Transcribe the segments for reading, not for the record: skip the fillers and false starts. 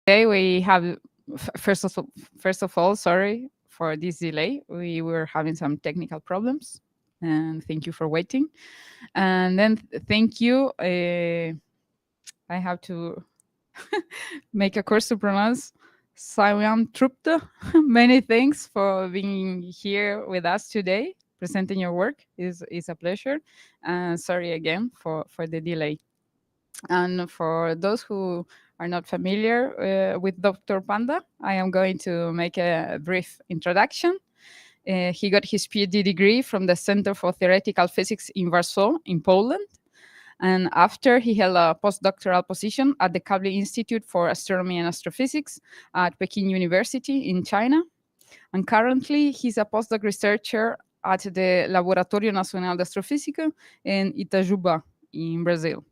Today we have, first of all, sorry for this delay. We were having some technical problems, and thank you for waiting. And then thank you. I have to make a course to pronounce Swayamtrupta. Many thanks for being here with us today. Presenting your work is a pleasure. And sorry again for the delay. And for those who are not familiar with Dr. Panda, I am going to make a brief introduction. He got his PhD degree from the Center for Theoretical Physics in Warsaw, in Poland. And after, he held a postdoctoral position at the Kavli Institute for Astronomy and Astrophysics at Peking University in China. And currently, he's a postdoc researcher at the Laboratório Nacional de Astrofísica in Itajuba in Brazil.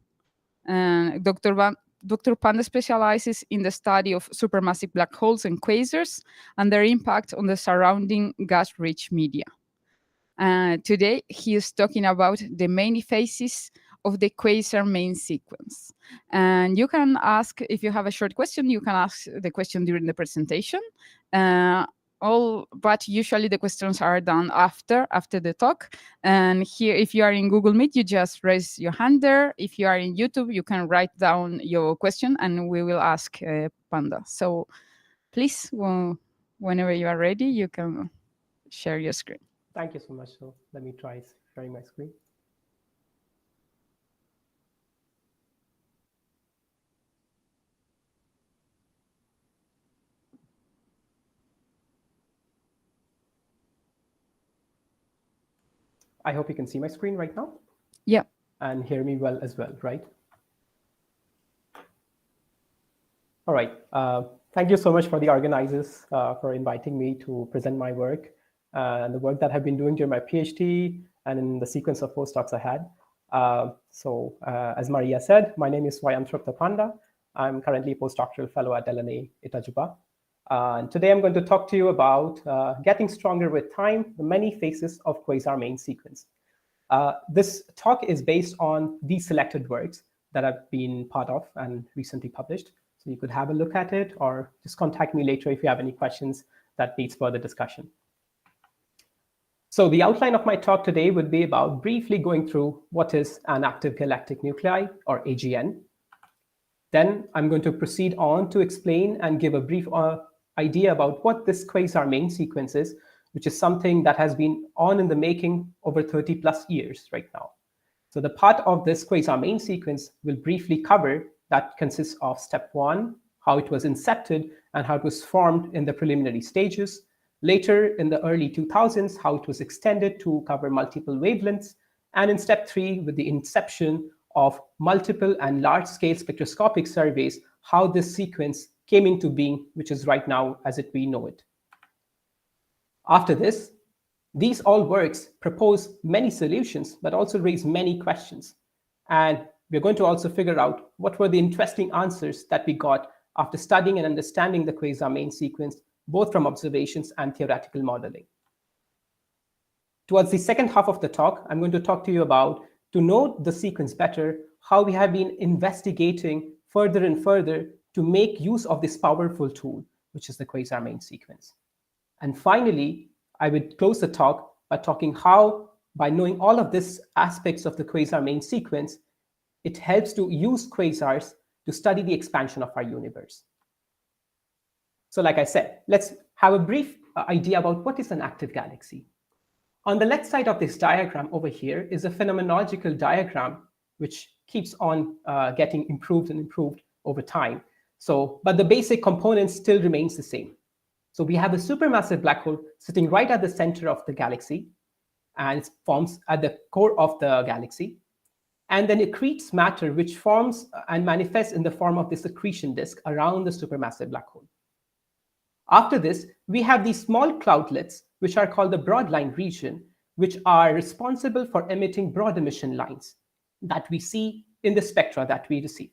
And Dr. Panda specializes in the study of supermassive black holes and quasars and their impact on the surrounding gas-rich media. Today, he is talking about the main phases of the Quasar Main Sequence. And you can ask, if you have a short question, you can ask the question during the presentation. But usually the questions are done after the talk. And here, if you are in Google Meet, you just raise your hand there. If you are in YouTube, you can write down your question and we will ask Panda. So please, whenever you are ready, you can share your screen. Thank you so much. So let me try sharing my screen. I hope you can see my screen right now. Yeah. And hear me well as well, right? All right. Thank you so much for the organizers for inviting me to present my work and the work that I've been doing during my PhD and in the sequence of postdocs I had. As Maria said, my name is Swayamtrupta Panda. I'm currently a postdoctoral fellow at LNA Itajuba. And today I'm going to talk to you about getting stronger with time, the many phases of Quasar Main Sequence. This talk is based on these selected works that I've been part of and recently published. So you could have a look at it or just contact me later if you have any questions that needs further discussion. So the outline of my talk today would be about briefly going through what is an active galactic nuclei, or AGN. Then I'm going to proceed on to explain and give a brief idea about what this Quasar Main Sequence is, which is something that has been on in the making over 30 plus years right now. So the part of this Quasar Main Sequence will briefly cover that consists of step 1, how it was incepted and how it was formed in the preliminary stages. Later in the early 2000s, how it was extended to cover multiple wavelengths. And in step 3, with the inception of multiple and large-scale spectroscopic surveys, how this sequence came into being, which is right now as we know it. After this, these all works propose many solutions, but also raise many questions. And we're going to also figure out what were the interesting answers that we got after studying and understanding the Quasar Main Sequence, both from observations and theoretical modeling. Towards the second half of the talk, I'm going to talk to you about, to know the sequence better, how we have been investigating further and further to make use of this powerful tool, which is the Quasar Main Sequence. And finally, I would close the talk by talking how, by knowing all of these aspects of the Quasar Main Sequence, it helps to use quasars to study the expansion of our universe. So like I said, let's have a brief idea about what is an active galaxy. On the left side of this diagram over here is a phenomenological diagram which keeps on getting improved and improved over time. But the basic components still remains the same. So we have a supermassive black hole sitting right at the center of the galaxy, and it forms at the core of the galaxy. And then it accretes matter, which forms and manifests in the form of this accretion disk around the supermassive black hole. After this, we have these small cloudlets, which are called the broadline region, which are responsible for emitting broad emission lines that we see in the spectra that we receive.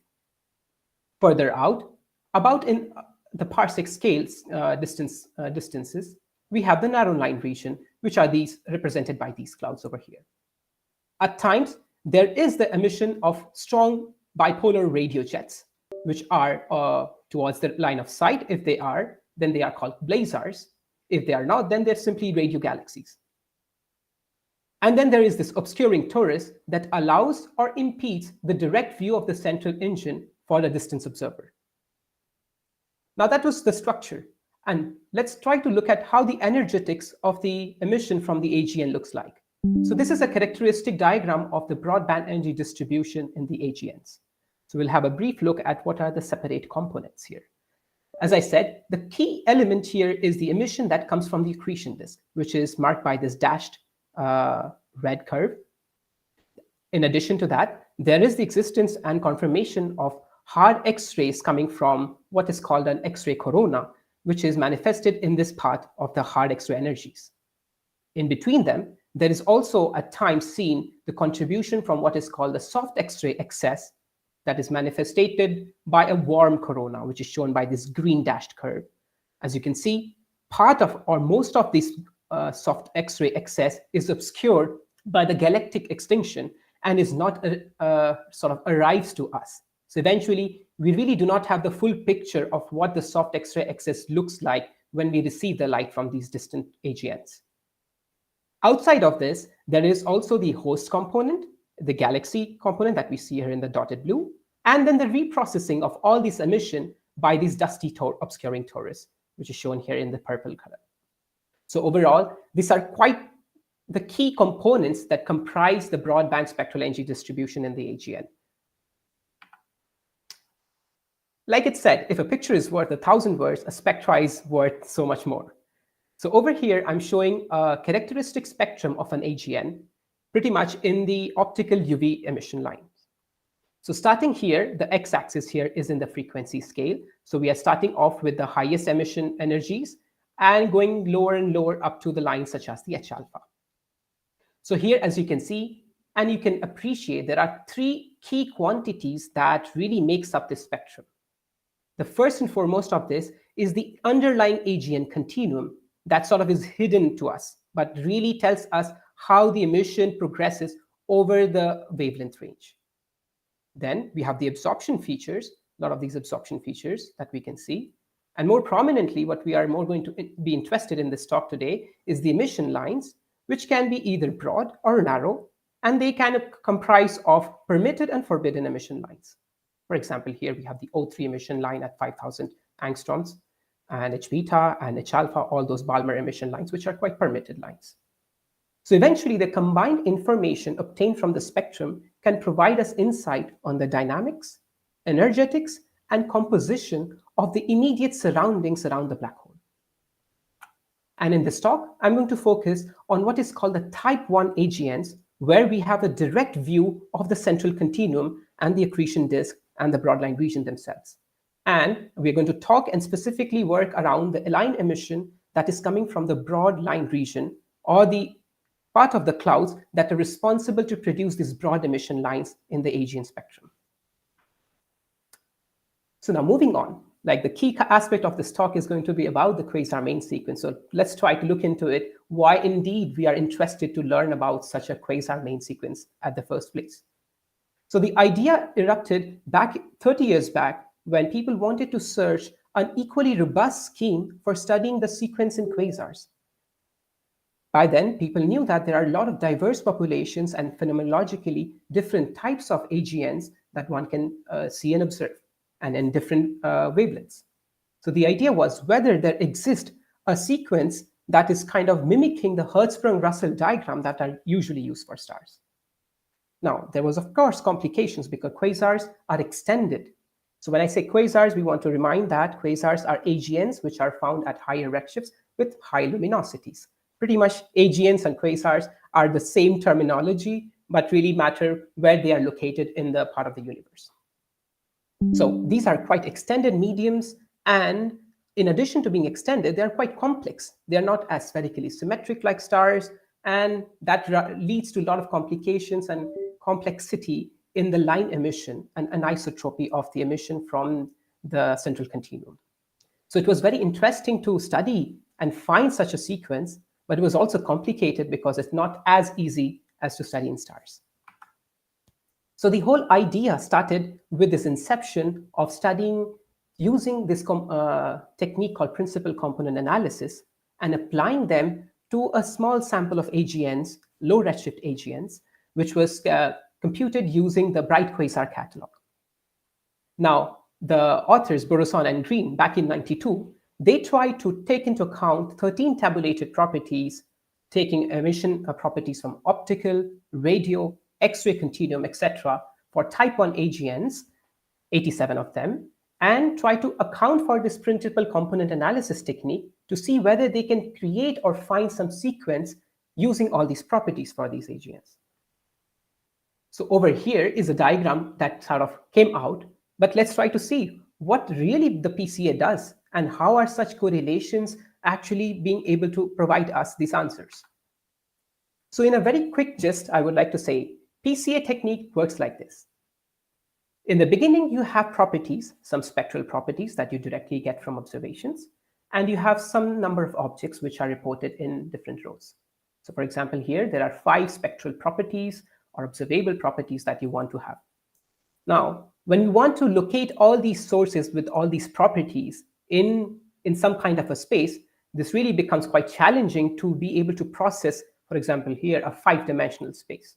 Further out, about in the parsec scales distances, we have the narrow line region, which are these represented by these clouds over here. At times, there is the emission of strong bipolar radio jets, which are towards the line of sight. If they are, then they are called blazars. If they are not, then they're simply radio galaxies. And then there is this obscuring torus that allows or impedes the direct view of the central engine for the distance observer. Now that was the structure. And let's try to look at how the energetics of the emission from the AGN looks like. So this is a characteristic diagram of the broadband energy distribution in the AGNs. So we'll have a brief look at what are the separate components here. As I said, the key element here is the emission that comes from the accretion disk, which is marked by this dashed red curve. In addition to that, there is the existence and confirmation of hard X-rays coming from what is called an X-ray corona, which is manifested in this part of the hard X-ray energies. In between them, there is also at times seen the contribution from what is called the soft X-ray excess that is manifested by a warm corona, which is shown by this green dashed curve. As you can see, part of or most of this soft X-ray excess is obscured by the galactic extinction and is not sort of arrives to us. So eventually, we really do not have the full picture of what the soft X-ray excess looks like when we receive the light from these distant AGNs. Outside of this, there is also the host component, the galaxy component that we see here in the dotted blue, and then the reprocessing of all this emission by this dusty obscuring torus, which is shown here in the purple color. So overall, these are quite the key components that comprise the broadband spectral energy distribution in the AGN. Like it said, if a picture is worth 1,000 words, a spectra is worth so much more. So over here, I'm showing a characteristic spectrum of an AGN, pretty much in the optical UV emission line. So starting here, the x-axis here is in the frequency scale. So we are starting off with the highest emission energies and going lower and lower up to the lines such as the H alpha. So here, as you can see, and you can appreciate, there are three key quantities that really makes up this spectrum. The first and foremost of this is the underlying AGN continuum that sort of is hidden to us, but really tells us how the emission progresses over the wavelength range. Then we have the absorption features, a lot of these absorption features that we can see. And more prominently, what we are more going to be interested in this talk today is the emission lines, which can be either broad or narrow, and they kind of comprise of permitted and forbidden emission lines. For example, here we have the O3 emission line at 5,000 angstroms, and Hbeta and H alpha, all those Balmer emission lines, which are quite permitted lines. So eventually, the combined information obtained from the spectrum can provide us insight on the dynamics, energetics, and composition of the immediate surroundings around the black hole. And in this talk, I'm going to focus on what is called the Type-1 AGNs, where we have a direct view of the central continuum and the accretion disk and the broadline region themselves. And we're going to talk and specifically work around the line emission that is coming from the broad line region, or the part of the clouds that are responsible to produce these broad emission lines in the AGN spectrum. So now moving on, like the key aspect of this talk is going to be about the Quasar Main Sequence. So let's try to look into it, why indeed we are interested to learn about such a Quasar Main Sequence at the first place. So the idea erupted back 30 years back when people wanted to search an equally robust scheme for studying the sequence in quasars. By then, people knew that there are a lot of diverse populations and phenomenologically different types of AGNs that one can see and observe, and in different wavelengths. So the idea was whether there exists a sequence that is kind of mimicking the Hertzsprung-Russell diagram that are usually used for stars. Now, there was, of course, complications because quasars are extended. So when I say quasars, we want to remind that quasars are AGNs which are found at higher redshifts with high luminosities. Pretty much AGNs and quasars are the same terminology, but really matter where they are located in the part of the universe. So these are quite extended mediums, and in addition to being extended, they are quite complex. They are not as spherically symmetric like stars, and that leads to a lot of complications and complexity in the line emission and anisotropy of the emission from the central continuum. So it was very interesting to study and find such a sequence, but it was also complicated because it's not as easy as to study in stars. So the whole idea started with this inception of studying using this technique called principal component analysis and applying them to a small sample of AGNs, low redshift AGNs, which was computed using the Bright Quasar catalog. Now, the authors, Bourasson and Green, back in '92, they tried to take into account 13 tabulated properties, taking emission properties from optical, radio, X-ray continuum, etc., for type-1 AGNs, 87 of them, and try to account for this principal component analysis technique to see whether they can create or find some sequence using all these properties for these AGNs. So over here is a diagram that sort of came out, but let's try to see what really the PCA does and how are such correlations actually being able to provide us these answers. So in a very quick gist, I would like to say PCA technique works like this. In the beginning, you have properties, some spectral properties that you directly get from observations, and you have some number of objects which are reported in different rows. So for example, here, there are 5 spectral properties or observable properties that you want to have. Now, when you want to locate all these sources with all these properties in some kind of a space, this really becomes quite challenging to be able to process, for example, here, a 5-dimensional space.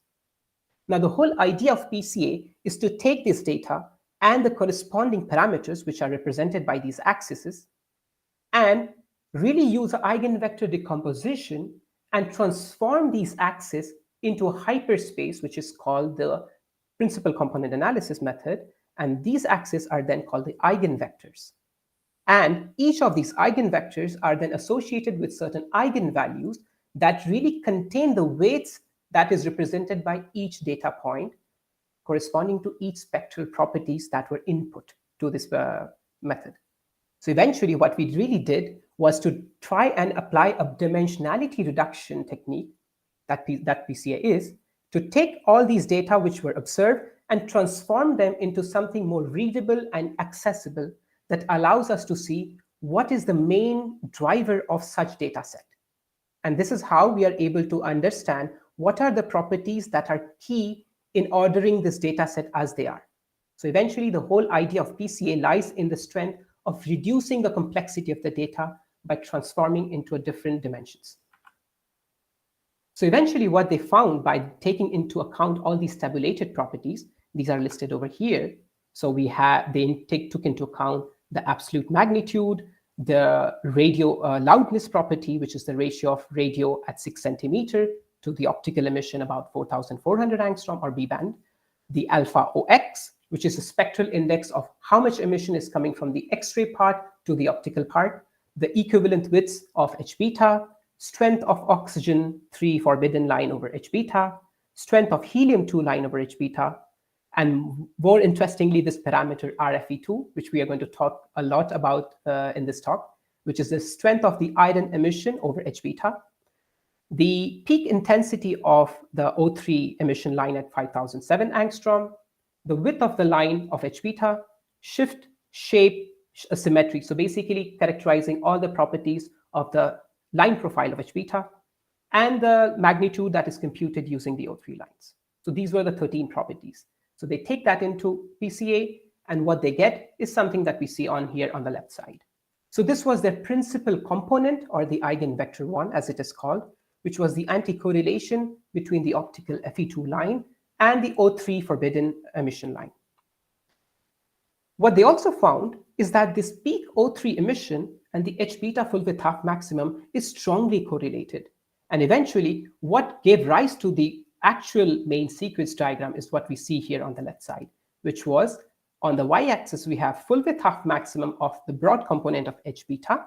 Now, the whole idea of PCA is to take this data and the corresponding parameters, which are represented by these axes, and really use eigenvector decomposition and transform these axes into a hyperspace, which is called the principal component analysis method. And these axes are then called the eigenvectors. And each of these eigenvectors are then associated with certain eigenvalues that really contain the weights that is represented by each data point corresponding to each spectral properties that were input to this method. So eventually what we really did was to try and apply a dimensionality reduction technique that PCA is, to take all these data which were observed and transform them into something more readable and accessible that allows us to see what is the main driver of such data set. And this is how we are able to understand what are the properties that are key in ordering this data set as they are. So eventually, the whole idea of PCA lies in the strength of reducing the complexity of the data by transforming into different dimensions. So eventually, what they found by taking into account all these tabulated properties, these are listed over here. So they took into account the absolute magnitude, the radio loudness property, which is the ratio of radio at 6 centimeter to the optical emission about 4,400 angstrom or B band, the alpha OX, which is a spectral index of how much emission is coming from the X-ray part to the optical part, the equivalent widths of Hbeta, strength of oxygen 3 forbidden line over Hbeta, strength of helium-2 line over Hbeta, and more interestingly, this parameter RFE2, which we are going to talk a lot about in this talk, which is the strength of the iron emission over Hbeta, the peak intensity of the O3 emission line at 5,007 angstrom, the width of the line of Hbeta, shift, shape, symmetry. So basically characterizing all the properties of the line profile of Hbeta, and the magnitude that is computed using the O3 lines. So these were the 13 properties. So they take that into PCA, and what they get is something that we see on here on the left side. So this was their principal component, or the eigenvector 1, as it is called, which was the anti-correlation between the optical FE2 line and the O3 forbidden emission line. What they also found is that this peak O3 emission and the Hbeta full width half maximum is strongly correlated. And eventually, what gave rise to the actual main sequence diagram is what we see here on the left side, which was on the y-axis, we have full width half maximum of the broad component of Hbeta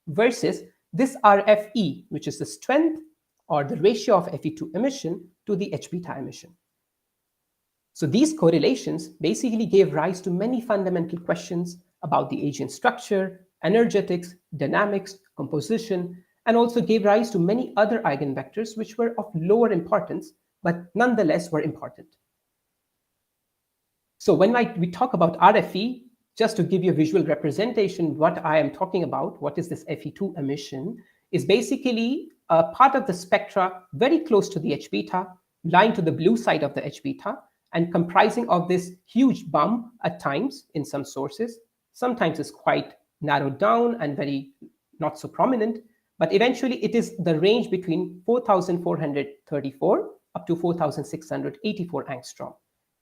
versus this RFE, which is the strength or the ratio of Fe2 emission to the Hbeta emission. So these correlations basically gave rise to many fundamental questions about the agent structure, energetics, dynamics, composition, and also gave rise to many other eigenvectors which were of lower importance, but nonetheless were important. So when we talk about RFE, just to give you a visual representation, what I am talking about, what is this Fe2 emission, is basically a part of the spectra very close to the Hbeta, lying to the blue side of the Hbeta, and comprising of this huge bump at times in some sources. Sometimes it's quite narrowed down and very not so prominent, but eventually it is the range between 4,434 up to 4,684 angstrom,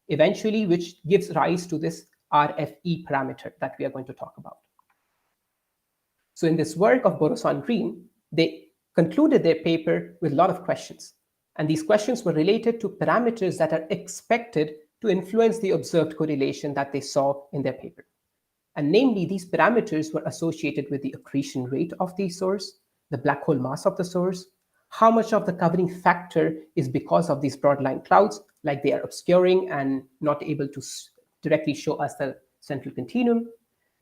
eventually, which gives rise to this RFE parameter that we are going to talk about. So in this work of Borosan Green, they concluded their paper with a lot of questions. And these questions were related to parameters that are expected to influence the observed correlation that they saw in their paper. And namely, these parameters were associated with the accretion rate of the source, the black hole mass of the source, how much of the covering factor is because of these broadline clouds, like they are obscuring and not able to directly show us the central continuum,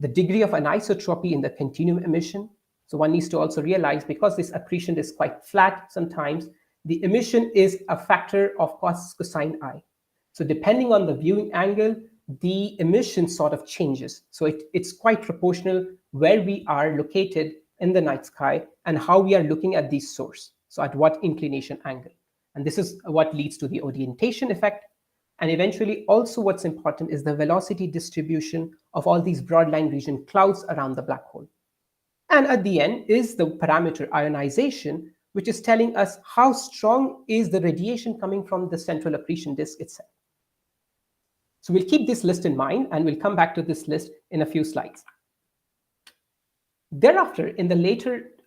the degree of anisotropy in the continuum emission. So one needs to also realize, because this accretion is quite flat sometimes, the emission is a factor of cos cosine I. So depending on the viewing angle, the emission sort of changes. So it's quite proportional where we are located in the night sky and how we are looking at the source. So at what inclination angle. And this is what leads to the orientation effect. And eventually also what's important is the velocity distribution of all these broadline region clouds around the black hole. And at the end is the parameter ionization, which is telling us how strong is the radiation coming from the central accretion disk itself. So we'll keep this list in mind, and we'll come back to this list in a few slides. Thereafter, in the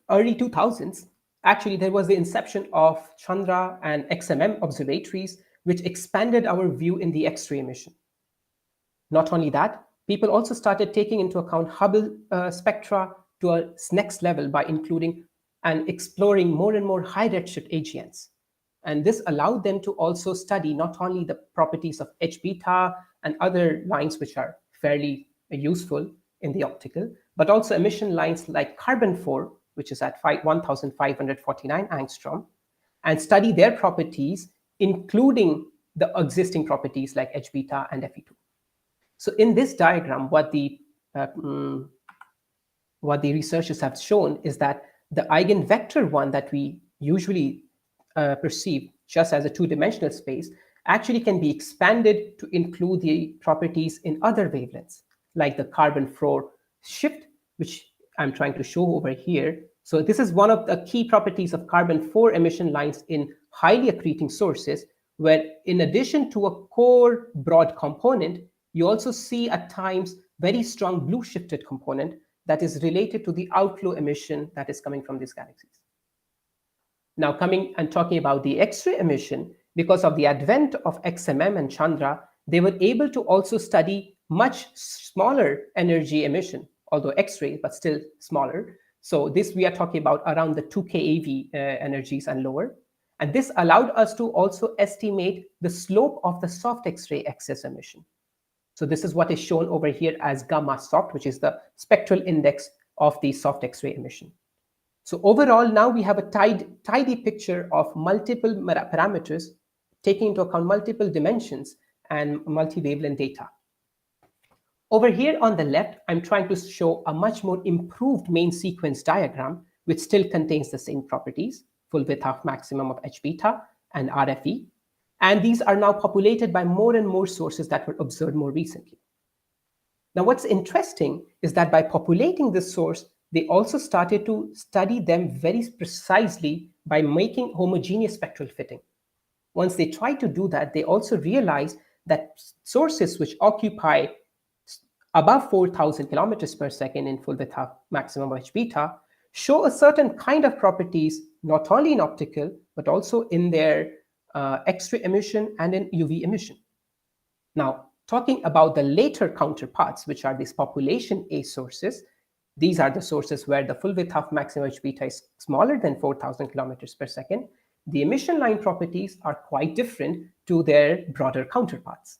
early 2000s, actually there was the inception of Chandra and XMM observatories, which expanded our view in the X-ray emission. Not only that, people also started taking into account Hubble spectra to a next level by including and exploring more and more high redshift AGNs. And this allowed them to also study not only the properties of Hbeta and other lines which are fairly useful in the optical, but also emission lines like carbon-4, which is at 1,549 angstrom, and study their properties, including the existing properties like Hbeta and FeII. So in this diagram, what the researchers have shown is that the eigenvector one that we usually perceive just as a two-dimensional space actually can be expanded to include the properties in other wavelengths, like the carbon-4 shift, which I'm trying to show over here. So this is one of the key properties of carbon-4 emission lines in highly accreting sources, where in addition to a core broad component, you also see at times very strong blue shifted component that is related to the outflow emission that is coming from these galaxies. Now coming and talking about the X-ray emission, because of the advent of XMM and Chandra, they were able to also study much smaller energy emission, although X-ray, but still smaller. So this we are talking about around the 2 keV energies and lower. And this allowed us to also estimate the slope of the soft X-ray excess emission. So this is what is shown over here as gamma soft, which is the spectral index of the soft X-ray emission. So overall, now we have a tidy picture of multiple parameters, taking into account multiple dimensions and multi-wavelength data. Over here on the left, I'm trying to show a much more improved main sequence diagram, which still contains the same properties, full width half maximum of Hbeta and RFE. And these are now populated by more and more sources that were observed more recently. Now, what's interesting is that by populating this source, they also started to study them very precisely by making homogeneous spectral fitting. Once they tried to do that, they also realized that sources which occupy above 4,000 kilometers per second in full width half maximum of Hbeta show a certain kind of properties, not only in optical, but also in their X-ray emission and in UV emission. Now, talking about the later counterparts, which are these population A sources, these are the sources where the full width half maximum Hbeta is smaller than 4,000 kilometers per second. The emission line properties are quite different to their broader counterparts.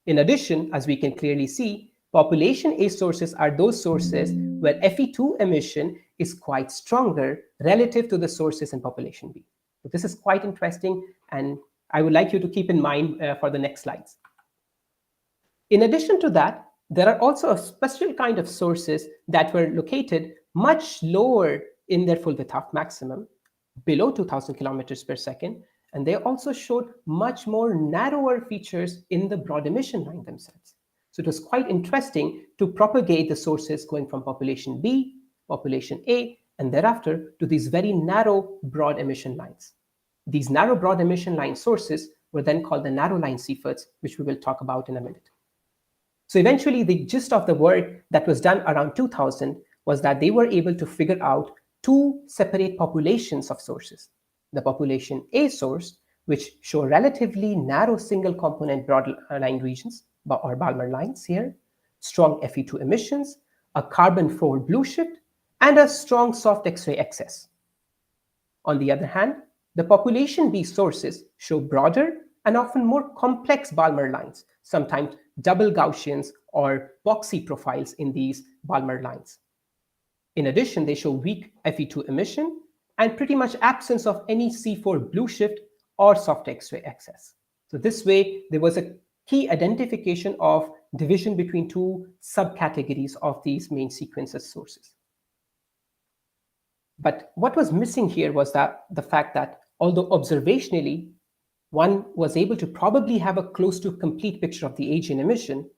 In addition, as we can clearly see, population A sources are those sources where FeII emission is quite stronger relative to the sources in population B. So this is quite interesting, and I would like you to keep in mind for the next slides. In addition to that, there are also a special kind of sources that were located much lower in their full width half maximum, below 2,000 kilometers per second, And they also showed much more narrower features in the broad emission line themselves. So it was quite interesting to propagate the sources going from population B, population A, and thereafter to these very narrow broad emission lines. These narrow broad emission line sources were then called the narrow line Cephers, which we will talk about in a minute. So eventually, the gist of the work that was done around 2000 was that they were able to figure out two separate populations of sources. The population A source, which show relatively narrow single component broad line regions, or Balmer lines here, strong Fe2 emissions, a carbon-4 blue shift, and a strong soft X-ray excess. On the other hand, the population B sources show broader and often more complex Balmer lines, sometimes double Gaussians or boxy profiles in these Balmer lines. In addition, they show weak Fe2 emission and pretty much absence of any C4 blue shift or soft X-ray excess. So this way, there was a key identification of division between two subcategories of these main sequences sources. But what was missing here was that the fact that although observationally, one was able to probably have a close to complete picture of the AGN emission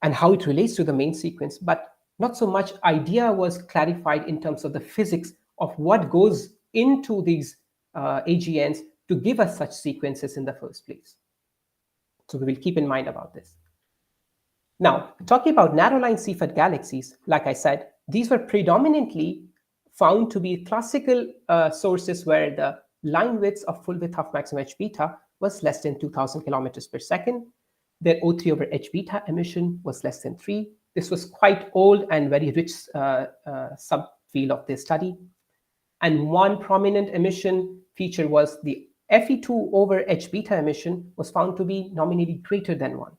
and how it relates to the main sequence, but not so much idea was clarified in terms of the physics of what goes into these AGNs to give us such sequences in the first place. So we will keep in mind about this. Now, talking about narrow line Cepheid galaxies, like I said, these were predominantly found to be classical sources where the line widths of full width of maximum Hbeta was less than 2000 kilometers per second. Their O3 over Hbeta emission was less than 3. This was quite old and very rich subfield of this study. And one prominent emission feature was the Fe2 over Hbeta emission was found to be nominally greater than 1.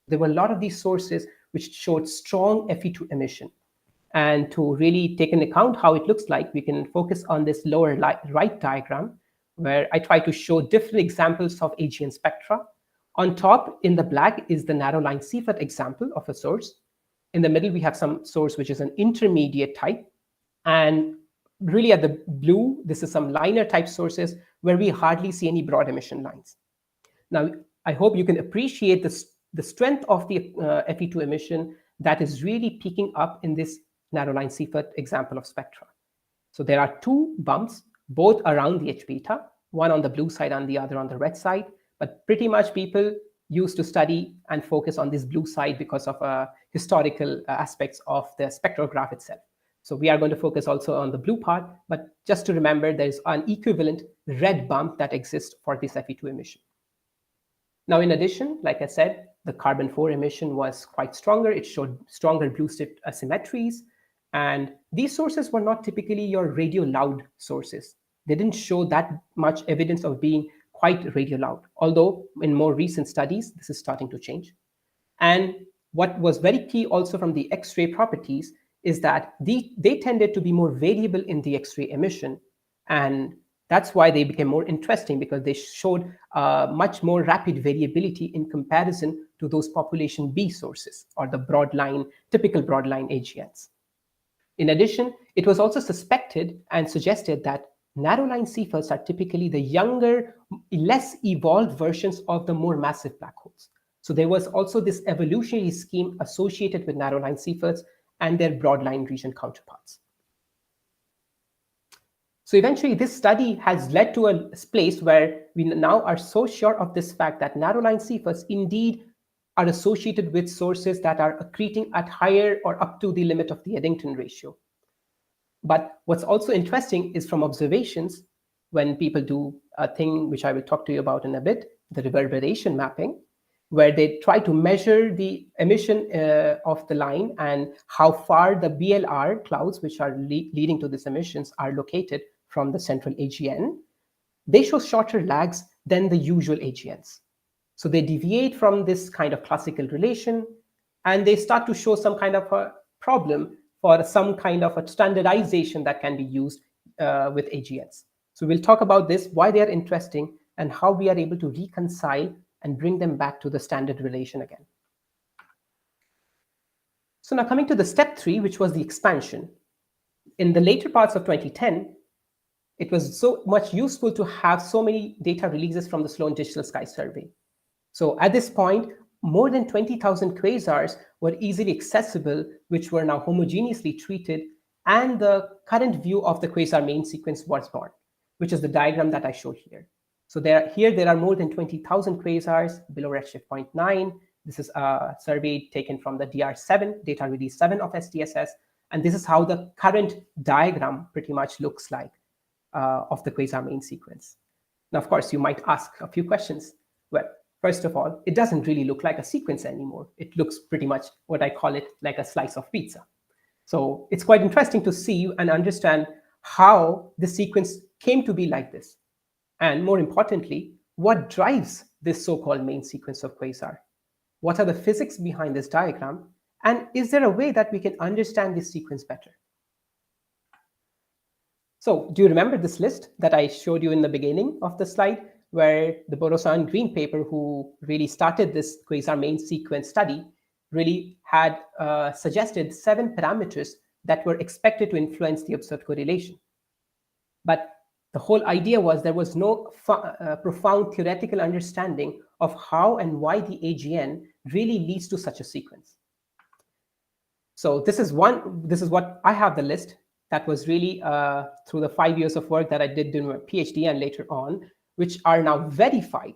There were a lot of these sources which showed strong Fe2 emission. And to really take into account how it looks like, we can focus on this lower right diagram, where I try to show different examples of AGN spectra. On top, in the black, is the narrow line Cepheid example of a source. In the middle, we have some source which is an intermediate type. And really at the blue, this is some liner type sources where we hardly see any broad emission lines. Now, I hope you can appreciate the strength of the Fe2 emission that is really peaking up in this narrow line Cepheid example of spectra. So there are two bumps, both around the Hbeta, one on the blue side and the other on the red side. But pretty much people used to study and focus on this blue side because of historical aspects of the spectrograph itself. So we are going to focus also on the blue part, but just to remember, there's an equivalent red bump that exists for this Fe2 emission. Now, in addition, like I said, the carbon-4 emission was quite stronger. It showed stronger blue-strip asymmetries. And these sources were not typically your radio loud sources. They didn't show that much evidence of being quite radio loud, although in more recent studies, this is starting to change. And what was very key also from the X-ray properties is that they tended to be more variable in the X-ray emission. And that's why they became more interesting, because they showed much more rapid variability in comparison to those population B sources, or the broadline, typical broadline AGNs. In addition, it was also suspected and suggested that narrow line Cepheids are typically the younger, less evolved versions of the more massive black holes. So there was also this evolutionary scheme associated with narrow line Cepheids and their broadline region counterparts. So eventually, this study has led to a place where we now are so sure of this fact that narrow line Cepheids indeed are associated with sources that are accreting at higher or up to the limit of the Eddington ratio. But what's also interesting is from observations, when people do a thing which I will talk to you about in a bit, the reverberation mapping, where they try to measure the emission of the line and how far the BLR clouds, which are leading to these emissions, are located from the central AGN, they show shorter lags than the usual AGNs. So they deviate from this kind of classical relation, and they start to show some kind of a problem for some kind of a standardization that can be used with AGNs. So we'll talk about this, why they are interesting, and how we are able to reconcile and bring them back to the standard relation again. So now coming to the step 3, which was the expansion. In the later parts of 2010, it was so much useful to have so many data releases from the Sloan Digital Sky Survey. So at this point, more than 20,000 quasars were easily accessible, which were now homogeneously treated, and the current view of the Quasar Main Sequence was born, which is the diagram that I showed here. So there are more than 20,000 quasars below redshift 0.9. This is a survey taken from the DR7, data release 7 of SDSS, and this is how the current diagram pretty much looks like of the Quasar Main Sequence. Now, of course, you might ask a few questions. Well, first of all, it doesn't really look like a sequence anymore. It looks pretty much what I call it like a slice of pizza. So it's quite interesting to see and understand how the sequence came to be like this. And more importantly, what drives this so-called main sequence of quasar? What are the physics behind this diagram? And is there a way that we can understand this sequence better? So do you remember this list that I showed you in the beginning of the slide, where the Bourassa and Green paper, who really started this Quasar Main Sequence study, really had suggested 7 parameters that were expected to influence the observed correlation. But the whole idea was there was no profound theoretical understanding of how and why the AGN really leads to such a sequence. So this is what I have the list that was really through the 5 years of work that I did during my PhD and later on, which are now verified.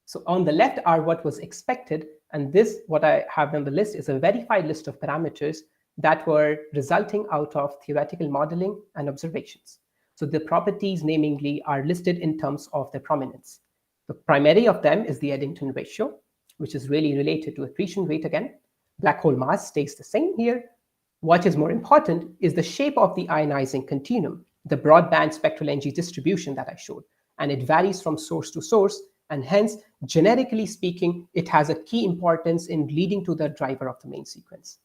So on the left are what was expected, and this, what I have on the list, is a verified list of parameters that were resulting out of theoretical modeling and observations. So the properties, namely, are listed in terms of their prominence. The primary of them is the Eddington ratio, which is really related to accretion rate again. Black hole mass stays the same here. What is more important is the shape of the ionizing continuum, the broadband spectral energy distribution that I showed. And it varies from source to source, and hence, generically speaking, it has a key importance in leading to the driver of the main sequence.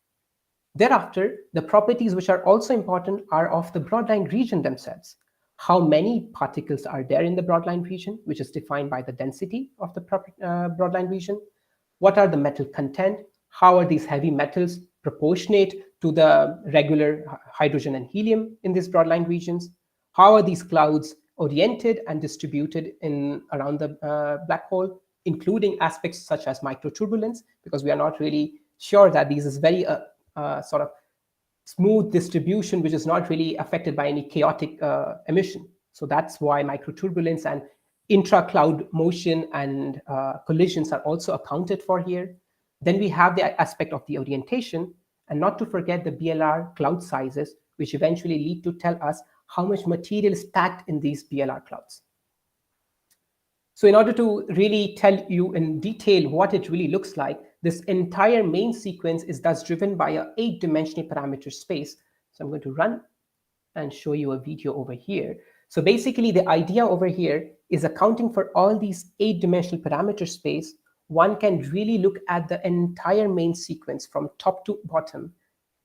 Thereafter, the properties which are also important are of the broadline region themselves. How many particles are there in the broadline region, which is defined by the density of the broadline region? What are the metal content? How are these heavy metals proportionate to the regular hydrogen and helium in these broadline regions? How are these clouds oriented and distributed around the black hole, including aspects such as microturbulence, because we are not really sure that these is very sort of smooth distribution, which is not really affected by any chaotic emission. So that's why microturbulence and intra-cloud motion and collisions are also accounted for here. Then we have the aspect of the orientation, and not to forget the BLR cloud sizes, which eventually lead to tell us how much material is packed in these BLR clouds. So in order to really tell you in detail what it really looks like, this entire main sequence is thus driven by an 8-dimensional parameter space. So I'm going to run and show you a video over here. So basically, the idea over here is accounting for all these 8-dimensional parameter space. One can really look at the entire main sequence from top to bottom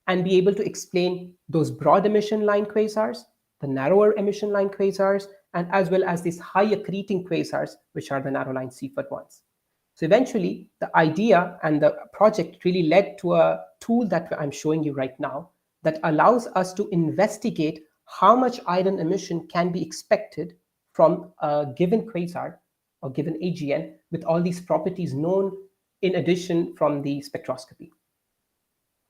and be able to explain those broad emission line quasars, the narrower emission line quasars, and as well as these high accreting quasars, which are the narrow line Seifert ones. So eventually, the idea and the project really led to a tool that I'm showing you right now that allows us to investigate how much iron emission can be expected from a given quasar or given AGN with all these properties known in addition from the spectroscopy.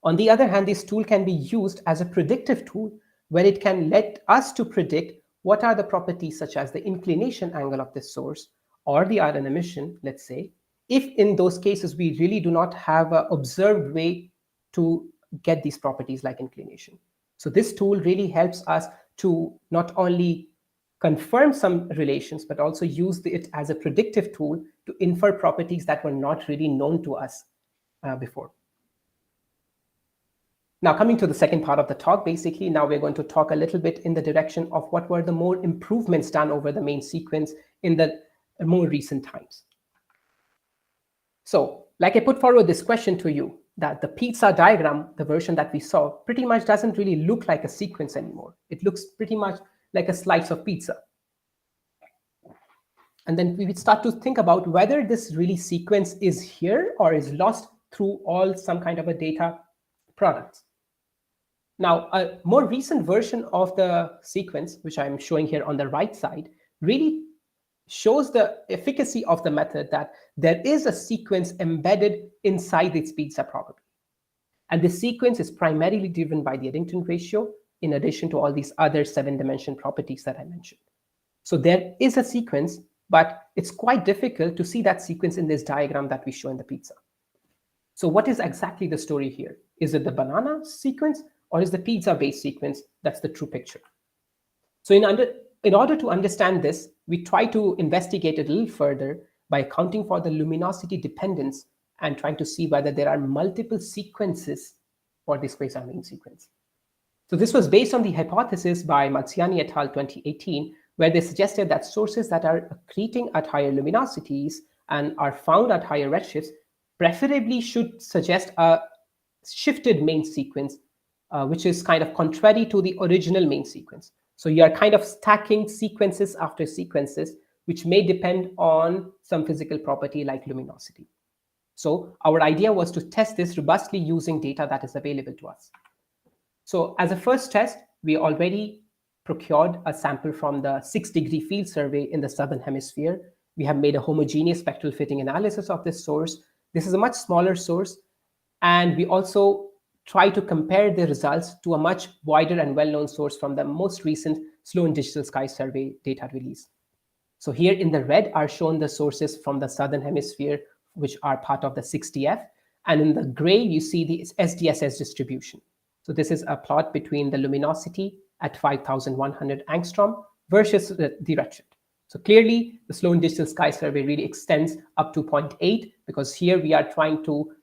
On the other hand, this tool can be used as a predictive tool where it can let us to predict what are the properties such as the inclination angle of this source or the iron emission, let's say, if in those cases we really do not have an observed way to get these properties like inclination. So this tool really helps us to not only confirm some relations, but also use it as a predictive tool to infer properties that were not really known to us before. Now, coming to the second part of the talk, basically, now we're going to talk a little bit in the direction of what were the more improvements done over the main sequence in the more recent times. So, like I put forward this question to you, that the pizza diagram, the version that we saw, pretty much doesn't really look like a sequence anymore. It looks pretty much like a slice of pizza. And then we would start to think about whether this really sequence is here or is lost through some kind of a data product. Now, a more recent version of the sequence, which I'm showing here on the right side, really shows the efficacy of the method, that there is a sequence embedded inside its pizza probability. And this sequence is primarily driven by the Eddington ratio, in addition to all these other 7-dimension properties that I mentioned. So there is a sequence, but it's quite difficult to see that sequence in this diagram that we show in the pizza. So what is exactly the story here? Is it the banana sequence, or is the pizza-based sequence that's the true picture? So in order to understand this, we try to investigate it a little further by accounting for the luminosity dependence and trying to see whether there are multiple sequences for this Quasar Main sequence. So this was based on the hypothesis by Malziani et al. 2018, where they suggested that sources that are accreting at higher luminosities and are found at higher redshifts preferably should suggest a shifted main sequence, which is kind of contrary to the original main sequence. So you are kind of stacking sequences after sequences, which may depend on some physical property like luminosity. So our idea was to test this robustly using data that is available to us. So as a first test, we already procured a sample from the 6-degree field survey in the Southern Hemisphere. We have made a homogeneous spectral fitting analysis of this source. This is a much smaller source. And we also try to compare the results to a much wider and well-known source from the most recent Sloan Digital Sky Survey data release. So here in the red are shown the sources from the Southern Hemisphere, which are part of the 6DF. And in the gray, you see the SDSS distribution. So this is a plot between the luminosity at 5,100 angstrom versus the redshift. So clearly, the Sloan Digital Sky Survey really extends up to 0.8, because here we are trying to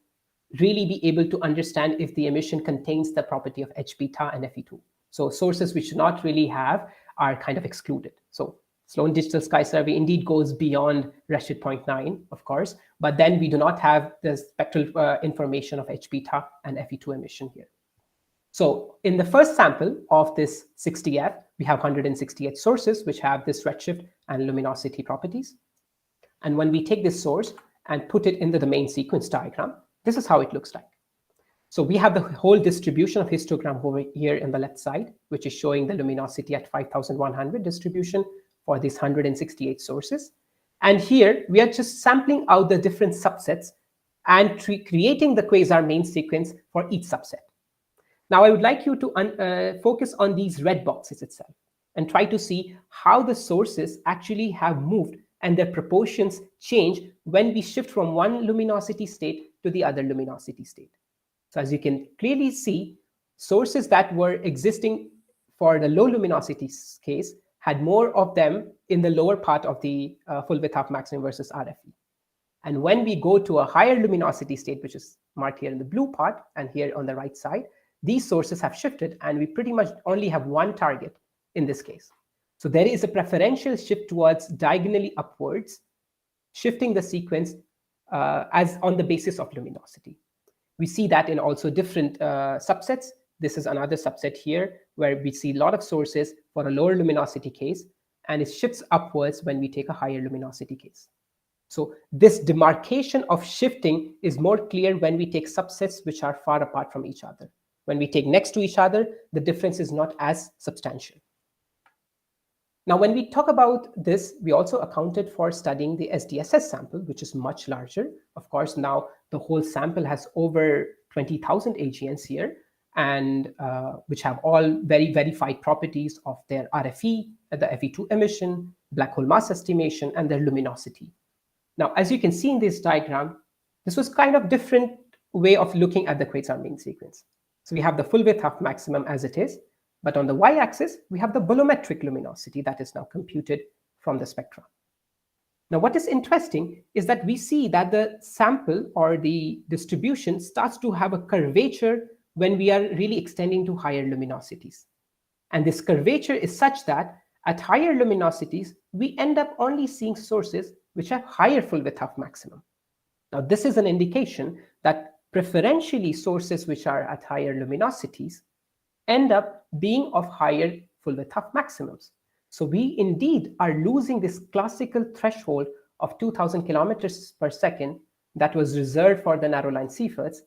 really be able to understand if the emission contains the property of Hbeta and FeII. So sources which do not really have are kind of excluded. So Sloan Digital Sky Survey indeed goes beyond redshift 0.9, of course, but then we do not have the spectral information of Hbeta and FeII emission here. So in the first sample of this 6DF, we have 168 sources which have this redshift and luminosity properties. And when we take this source and put it into the main sequence diagram, this is how it looks like. So we have the whole distribution of histogram over here in the left side, which is showing the luminosity at 5,100 distribution for these 168 sources. And here we are just sampling out the different subsets and creating the Quasar Main sequence for each subset. Now I would like you to focus on these red boxes itself and try to see how the sources actually have moved and their proportions change when we shift from one luminosity state to the other luminosity state. So as you can clearly see, sources that were existing for the low luminosity case had more of them in the lower part of the full width half maximum versus RFE. And when we go to a higher luminosity state, which is marked here in the blue part and here on the right side, these sources have shifted, and we pretty much only have one target in this case. So there is a preferential shift towards diagonally upwards, shifting the sequence as on the basis of luminosity. We see that in also different subsets. This is another subset here where we see a lot of sources for a lower luminosity case, and it shifts upwards when we take a higher luminosity case. So this demarcation of shifting is more clear when we take subsets which are far apart from each other. When we take next to each other, the difference is not as substantial. Now, when we talk about this, we also accounted for studying the SDSS sample, which is much larger. Of course, now the whole sample has over 20,000 AGNs here, and which have all very verified properties of their RFE, the FeII emission, black hole mass estimation, and their luminosity. Now, as you can see in this diagram, this was kind of different way of looking at the Quasar Main sequence. So we have the full width half maximum as it is, but on the y-axis, we have the bolometric luminosity that is now computed from the spectra. Now, what is interesting is that we see that the sample or the distribution starts to have a curvature when we are really extending to higher luminosities. And this curvature is such that at higher luminosities, we end up only seeing sources which have higher full width half maximum. Now, this is an indication that preferentially sources which are at higher luminosities end up being of higher full width half maximums. So we indeed are losing this classical threshold of 2000 kilometers per second that was reserved for the narrow line Seyferts,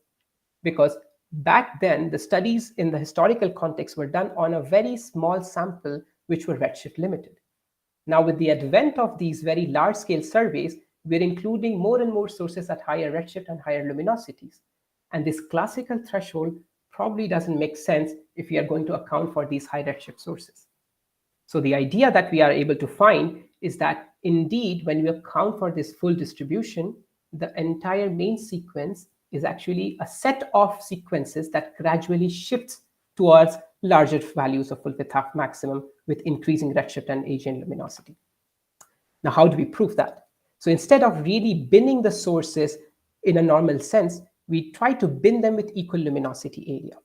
because back then, the studies in the historical context were done on a very small sample, which were redshift limited. Now, with the advent of these very large-scale surveys, we're including more and more sources at higher redshift and higher luminosities. And this classical threshold probably doesn't make sense if we are going to account for these high redshift sources. So the idea that we are able to find is that indeed, when you account for this full distribution, the entire main sequence is actually a set of sequences that gradually shifts towards larger values of full width half maximum with increasing redshift and AGN luminosity. Now, how do we prove that? So instead of really binning the sources in a normal sense, we try to bin them with equal luminosity area.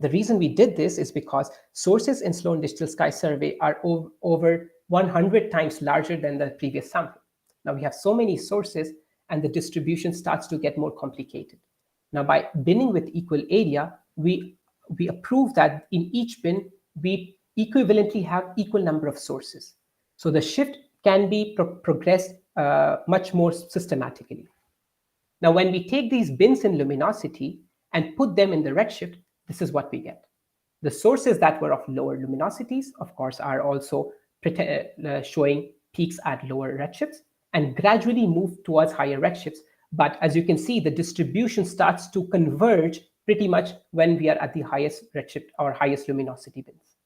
The reason we did this is because sources in Sloan Digital Sky Survey are over 100 times larger than the previous sample. Now we have so many sources and the distribution starts to get more complicated. Now by binning with equal area, we approve that in each bin, we equivalently have equal number of sources. So the shift can be progressed much more systematically. Now, when we take these bins in luminosity and put them in the redshift, this is what we get. The sources that were of lower luminosities, of course, are also showing peaks at lower redshifts and gradually move towards higher redshifts. But as you can see, the distribution starts to converge pretty much when we are at the highest redshift or highest luminosity bins.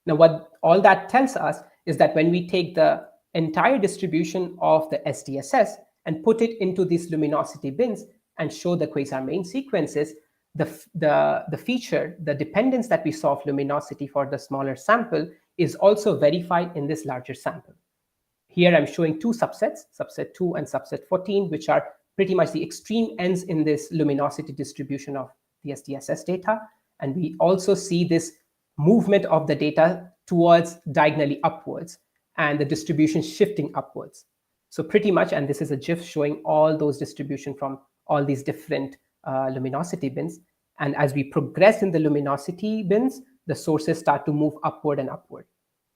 Now, what all that tells us is that when we take the entire distribution of the SDSS and put it into these luminosity bins and show the quasar main sequences, the feature, the dependence that we saw of luminosity for the smaller sample is also verified in this larger sample. Here I'm showing two subsets, subset 2 and subset 14, which are pretty much the extreme ends in this luminosity distribution of the SDSS data. And we also see this movement of the data towards diagonally upwards and the distribution shifting upwards. So pretty much, and this is a GIF showing all those distribution from all these different luminosity bins. And as we progress in the luminosity bins, the sources start to move upward and upward.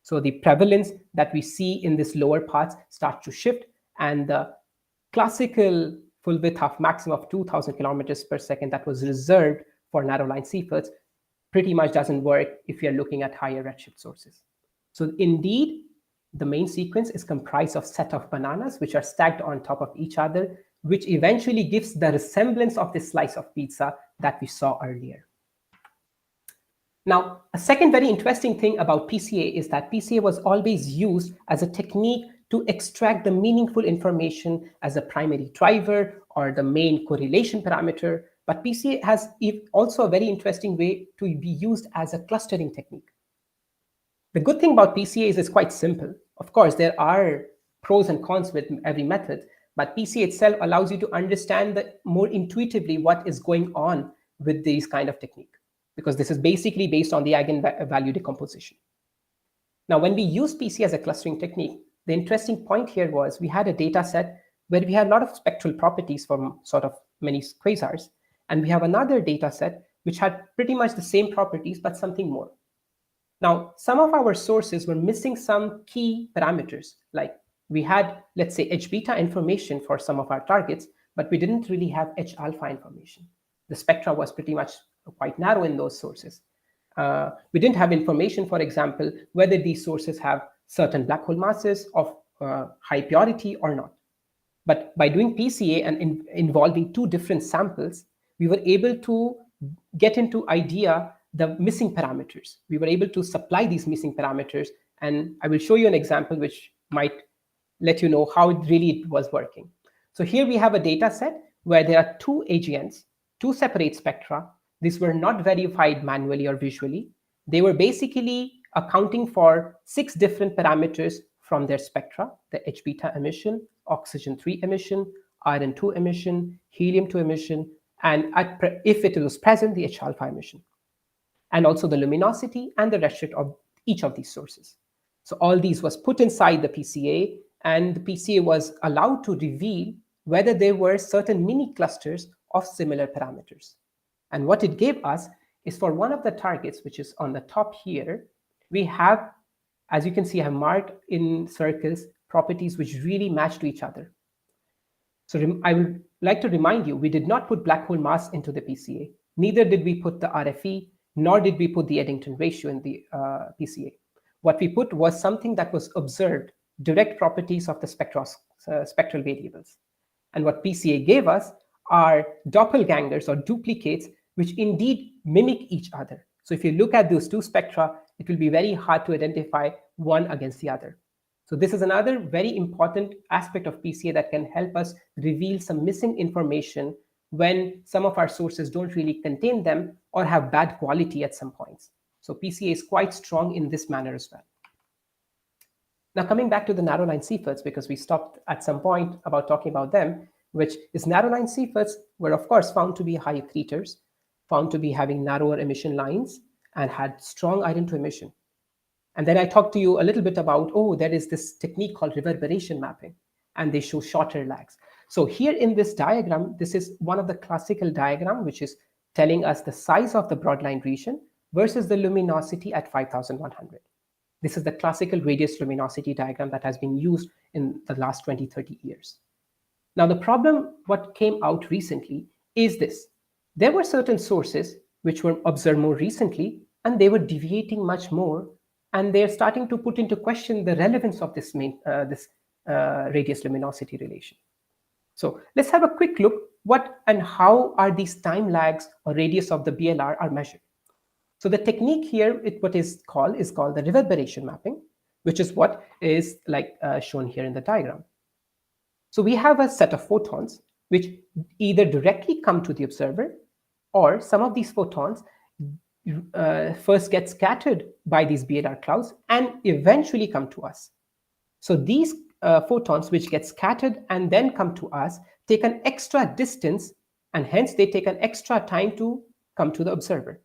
So the prevalence that we see in this lower parts starts to shift, and the classical full width half maximum of 2000 kilometers per second that was reserved for narrow line Sequence pretty much doesn't work if you're looking at higher redshift sources. So indeed, the main sequence is comprised of set of bananas which are stacked on top of each other, which eventually gives the resemblance of this slice of pizza that we saw earlier. Now, a second very interesting thing about PCA is that PCA was always used as a technique to extract the meaningful information as a primary driver or the main correlation parameter. But PCA has also a very interesting way to be used as a clustering technique. The good thing about PCA is it's quite simple. Of course, there are pros and cons with every method, but PCA itself allows you to understand more intuitively what is going on with these kind of technique, because this is basically based on the eigenvalue decomposition. Now, when we use PCA as a clustering technique, the interesting point here was we had a data set where we had a lot of spectral properties from sort of many quasars, and we have another data set which had pretty much the same properties, but something more. Now, some of our sources were missing some key parameters, like we had, let's say, Hbeta information for some of our targets, but we didn't really have H-alpha information. The spectra was pretty much quite narrow in those sources. We didn't have information, for example, whether these sources have certain black hole masses of high purity or not. But by doing PCA and involving two different samples, we were able to get into idea the missing parameters. We were able to supply these missing parameters, and I will show you an example which might let you know how it really was working. So here we have a data set where there are two AGNs, two separate spectra. These were not verified manually or visually. They were basically accounting for 6 different parameters from their spectra: the Hbeta emission, oxygen 3 emission, iron 2 emission, helium 2 emission, and if it was present, the H-alpha emission, and also the luminosity and the redshift of each of these sources. So all these was put inside the PCA, and the PCA was allowed to reveal whether there were certain mini clusters of similar parameters. And what it gave us is for one of the targets, which is on the top here, we have, as you can see, I have marked in circles properties which really match to each other. So I would like to remind you, we did not put black hole mass into the PCA. Neither did we put the RFE, nor did we put the Eddington ratio in the PCA. What we put was something that was observed, direct properties of the spectral variables. And what PCA gave us are doppelgangers or duplicates, which indeed mimic each other. So if you look at those two spectra, it will be very hard to identify one against the other. So this is another very important aspect of PCA that can help us reveal some missing information when some of our sources don't really contain them or have bad quality at some points. So PCA is quite strong in this manner as well. Now coming back to the narrow line CFETs, because we stopped at some point about talking about them, which is narrow line CFETs were of course found to be high accretors, found to be having narrower emission lines, and had strong iron to emission. And then I talked to you a little bit about, oh, there is this technique called reverberation mapping, and they show shorter lags. So here in this diagram, this is one of the classical diagram, which is telling us the size of the broadline region versus the luminosity at 5100. This is the classical radius luminosity diagram that has been used in the last 20, 30 years. Now the problem, what came out recently is this. There were certain sources which were observed more recently, and they were deviating much more, and they're starting to put into question the relevance of this radius luminosity relation. So let's have a quick look what and how are these time lags or radius of the BLR are measured. So the technique here, what is called the reverberation mapping, which is what is like shown here in the diagram. So we have a set of photons which either directly come to the observer, or some of these photons first get scattered by these BLR clouds and eventually come to us. So these photons which get scattered and then come to us take an extra distance, and hence they take an extra time to come to the observer.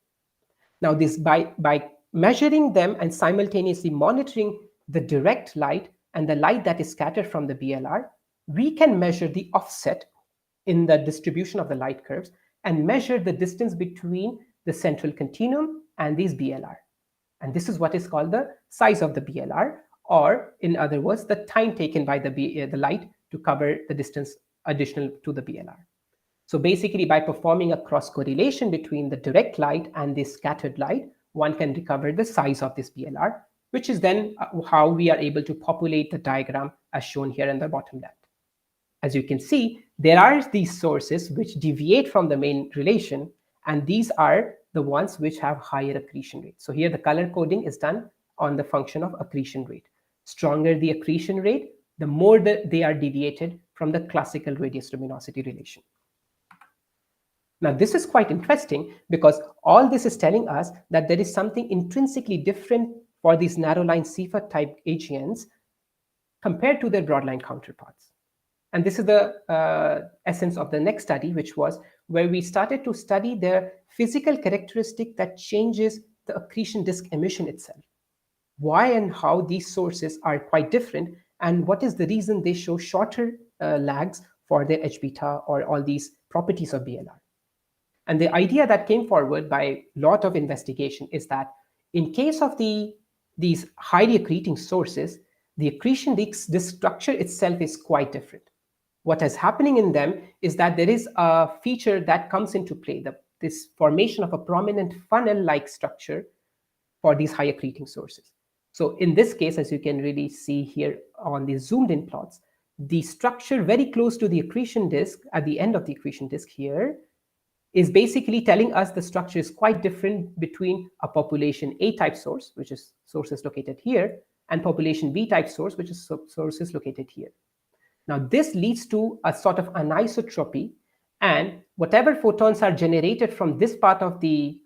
Now this by measuring them and simultaneously monitoring the direct light and the light that is scattered from the BLR, we can measure the offset in the distribution of the light curves and measure the distance between the central continuum and these BLR. And this is what is called the size of the BLR, or in other words, the time taken by the light to cover the distance additional to the BLR. So basically, by performing a cross correlation between the direct light and the scattered light, one can recover the size of this BLR, which is then how we are able to populate the diagram as shown here in the bottom left. As you can see, there are these sources which deviate from the main relation, and these are the ones which have higher accretion rate. So here the color coding is done on the function of accretion rate. Stronger the accretion rate, the more they are deviated from the classical radius luminosity relation. Now this is quite interesting because all this is telling us that there is something intrinsically different for these narrow line CFET type AGNs compared to their broadline counterparts. And this is the essence of the next study, which was where we started to study the physical characteristic that changes the accretion disk emission itself. Why and how these sources are quite different, and what is the reason they show shorter lags for their Hbeta or all these properties of BLR. And the idea that came forward by a lot of investigation is that in case of these highly accreting sources, the accretion disk structure itself is quite different. What is happening in them is that there is a feature that comes into play, this formation of a prominent funnel-like structure for these high accreting sources. So in this case, as you can really see here on the zoomed in plots, the structure very close to the accretion disk, at the end of the accretion disk here, is basically telling us the structure is quite different between a population A type source, which is sources located here, and population B type source, which is sources located here. Now this leads to a sort of anisotropy, and whatever photons are generated from this part of the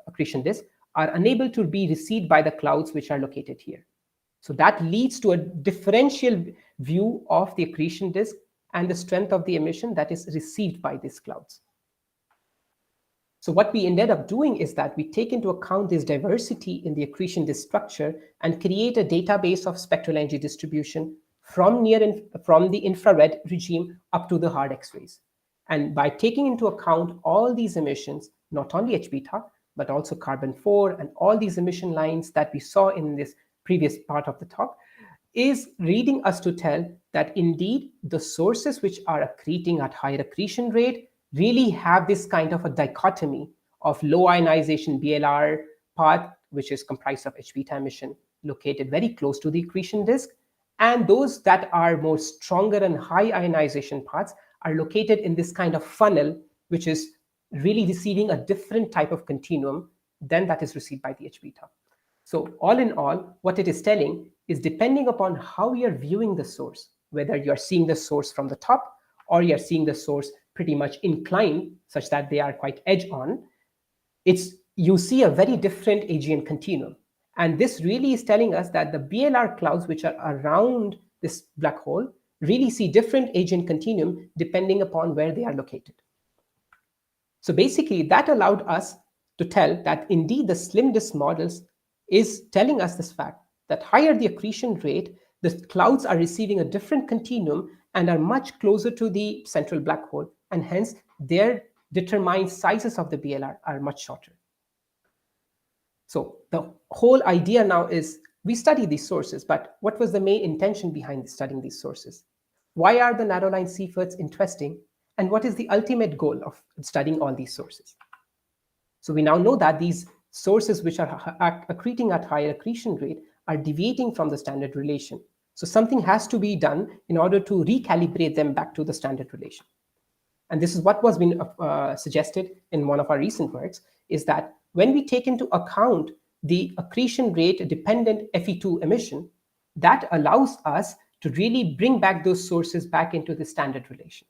accretion disk are unable to be received by the clouds which are located here. So that leads to a differential view of the accretion disk and the strength of the emission that is received by these clouds. So what we ended up doing is that we take into account this diversity in the accretion disk structure and create a database of spectral energy distribution from the infrared regime up to the hard X-rays. And by taking into account all these emissions, not only Hbeta, but also carbon-4 and all these emission lines that we saw in this previous part of the talk, is leading us to tell that indeed the sources which are accreting at higher accretion rate really have this kind of a dichotomy of low ionization BLR path, which is comprised of Hbeta emission located very close to the accretion disk, and those that are more stronger and high ionization paths are located in this kind of funnel, which is really receiving a different type of continuum than that is received by the Hbeta. So all in all, what it is telling is depending upon how you're viewing the source, whether you're seeing the source from the top or you're seeing the source pretty much inclined such that they are quite edge on, you see a very different AGN continuum. And this really is telling us that the BLR clouds which are around this black hole really see different AGN continuum depending upon where they are located. So basically, that allowed us to tell that indeed the slim disk models is telling us this fact that higher the accretion rate, the clouds are receiving a different continuum and are much closer to the central black hole, and hence their determined sizes of the BLR are much shorter. So the whole idea now is we study these sources, but what was the main intention behind studying these sources? Why are the narrow line Seyferts interesting? And what is the ultimate goal of studying all these sources? So we now know that these sources which are accreting at higher accretion rate are deviating from the standard relation. So something has to be done in order to recalibrate them back to the standard relation. And this is what was being suggested in one of our recent works, is that when we take into account the accretion rate dependent FeII emission, that allows us to really bring back those sources back into the standard relation.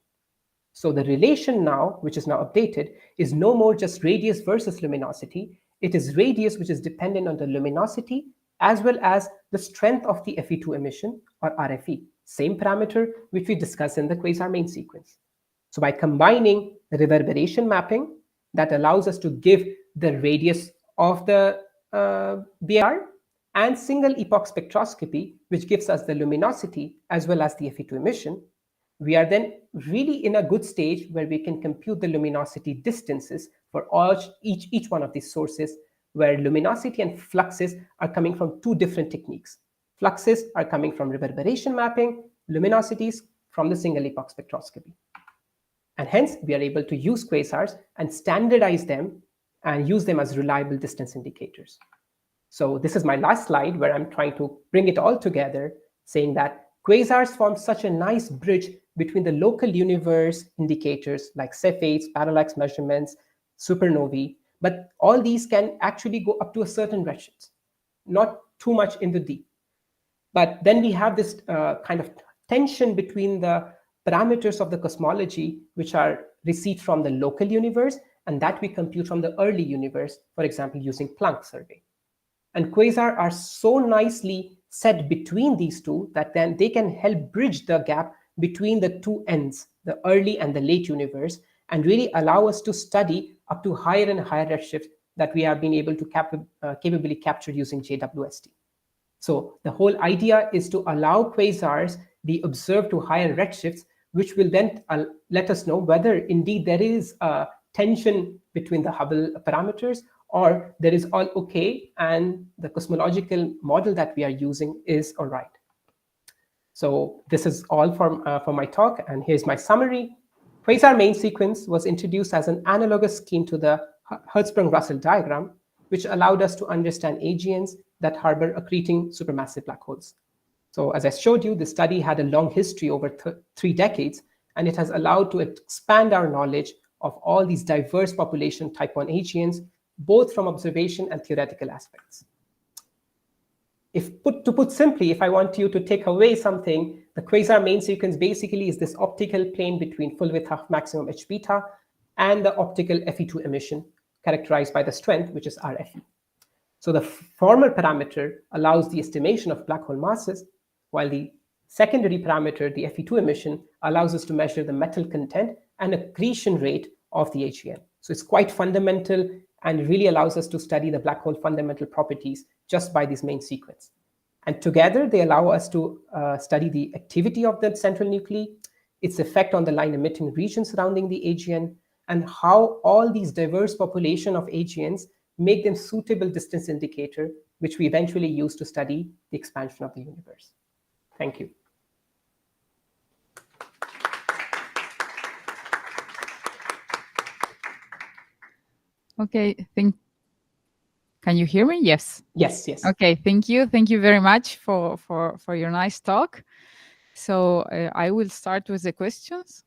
So the relation now, which is now updated, is no more just radius versus luminosity. It is radius which is dependent on the luminosity as well as the strength of the FeII emission, or RFE, same parameter which we discussed in the Quasar Main Sequence. So by combining the reverberation mapping, that allows us to give the radius of the BR, and single epoch spectroscopy, which gives us the luminosity as well as the FeII emission, we are then really in a good stage where we can compute the luminosity distances for each one of these sources, where luminosity and fluxes are coming from two different techniques. Fluxes are coming from reverberation mapping, luminosities from the single epoch spectroscopy. And hence, we are able to use quasars and standardize them and use them as reliable distance indicators. So this is my last slide where I'm trying to bring it all together, saying that quasars form such a nice bridge between the local universe indicators like Cepheids, parallax measurements, supernovae, but all these can actually go up to a certain redshift, not too much in the deep. But then we have this kind of tension between the parameters of the cosmology, which are received from the local universe, and that we compute from the early universe, for example, using Planck survey. And quasars are so nicely set between these two that then they can help bridge the gap between the two ends, the early and the late universe, and really allow us to study up to higher and higher redshifts that we have been able to capably capture using JWST. So the whole idea is to allow quasars be observed to higher redshifts, which will then let us know whether indeed there is a tension between the Hubble parameters, or there is all okay and the cosmological model that we are using is all right. So this is all for my talk, and here's my summary. Quasar Main Sequence was introduced as an analogous scheme to the Hertzsprung-Russell diagram, which allowed us to understand AGNs that harbor accreting supermassive black holes. So as I showed you, the study had a long history over 3 decades, and it has allowed to expand our knowledge of all these diverse population Type-1 AGNs, both from observation and theoretical aspects. To put simply, if I want you to take away something, the Quasar Main Sequence basically is this optical plane between full width half maximum Hbeta and the optical FeII emission, characterized by the strength, which is RFE. So the former parameter allows the estimation of black hole masses, while the secondary parameter, the FeII emission, allows us to measure the metal content and accretion rate of the AGN. So it's quite fundamental and really allows us to study the black hole fundamental properties just by this main sequence. And together, they allow us to study the activity of the central nuclei, its effect on the line-emitting region surrounding the AGN, and how all these diverse population of AGNs make them suitable distance indicator, which we eventually use to study the expansion of the universe. Thank you. Okay, can you hear me? Yes. Yes, yes. Okay, thank you. Thank you very much for your nice talk. So I will start with the questions.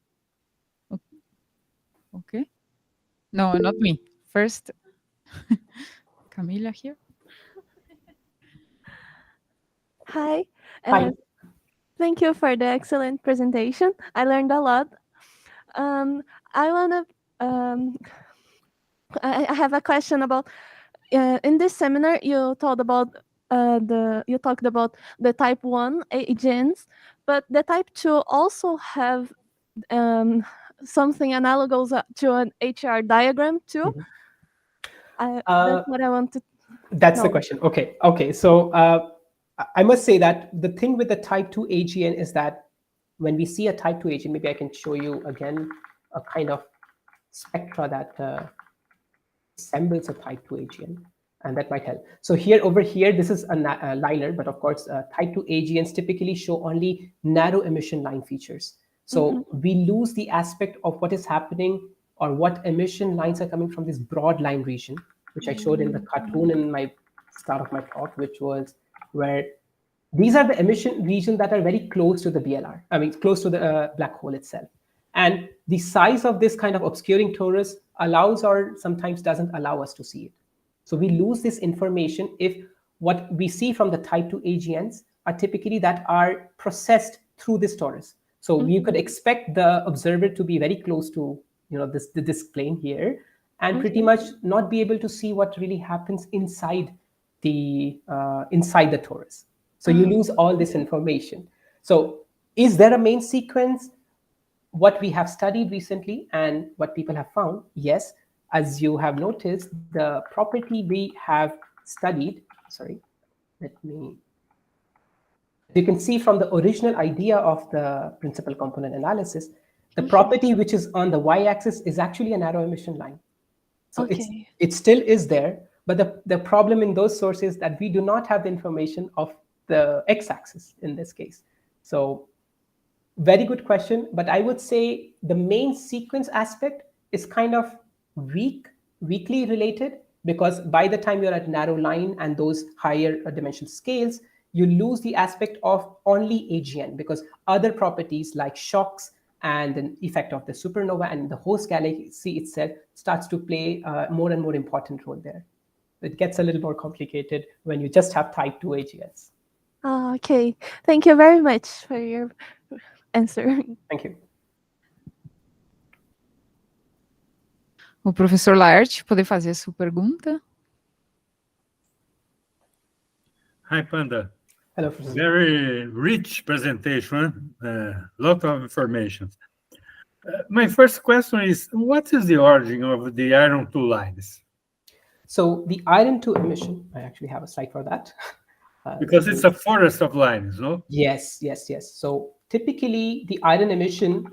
Okay. No, not me. First, Camila here. Hi. Hi. Thank you for the excellent presentation. I learned a lot. I wanna. I have a question about. In this seminar, you talked about the Type-1 AGNs, but the Type-2 also have something analogous to an HR diagram too. That's what I want to. That's the know. question. Okay. So I must say that the thing with the Type-2 AGN is that when we see a Type-2 AGN, maybe I can show you again a kind of spectra that resembles a Type-2 AGN, and that might help. So over here, this is a liner, but of course, Type-2 AGNs typically show only narrow emission line features. So we lose the aspect of what is happening or what emission lines are coming from this broad line region, which I showed in the cartoon in my start of my talk, which was where these are the emission regions that are very close to the BLR, I mean, close to the black hole itself. And the size of this kind of obscuring torus allows or sometimes doesn't allow us to see it. So we lose this information if what we see from the Type-2 AGNs are typically that are processed through this torus. So you could expect the observer to be very close to this plane here, and pretty much not be able to see what really happens inside the torus. So you lose all this information. So is there a main sequence? What we have studied recently and what people have found, yes, as you have noticed, the property we have studied, you can see from the original idea of the principal component analysis, the property which is on the y-axis is actually a narrow emission line. So it still is there, but the problem in those sources is that we do not have the information of the x-axis in this case. So very good question, but I would say the main sequence aspect is kind of weakly related, because by the time you're at narrow line and those higher dimension scales, you lose the aspect of only AGN, because other properties like shocks and the effect of the supernova and the host galaxy itself starts to play a more and more important role there. It gets a little more complicated when you just have Type-2 AGNs. Okay, thank you very much for your answer. Thank you. O professor Laerte, poder fazer a sua pergunta? Hi, Panda. Hello, Professor. Very rich presentation, lot of information. My first question is, what is the origin of the iron 2 lines? So the iron 2 emission, I actually have a slide for that. Because it's a forest of lines, no? Yes. So typically, the iron emission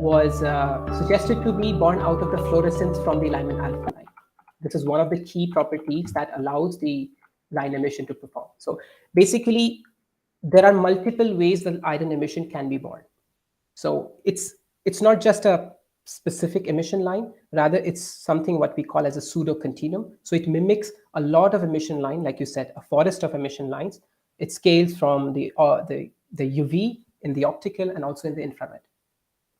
was suggested to be born out of the fluorescence from the Lyman alpha line. This is one of the key properties that allows the line emission to perform. So basically, there are multiple ways that iron emission can be born. So it's not just a specific emission line, rather it's something what we call as a pseudo continuum. So it mimics a lot of emission line, like you said, a forest of emission lines. It scales from the UV in the optical and also in the infrared.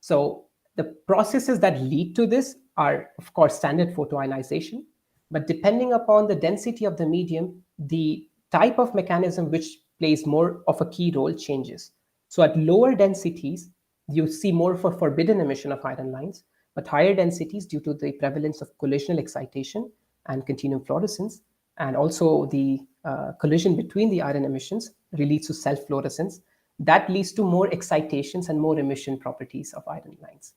So the processes that lead to this are, of course, standard photoionization, but depending upon the density of the medium, the type of mechanism which plays more of a key role changes. So at lower densities, you see more of a forbidden emission of iron lines, but higher densities, due to the prevalence of collisional excitation and continuum fluorescence, and also the collision between the iron emissions leads to self-fluorescence. That leads to more excitations and more emission properties of iron lines.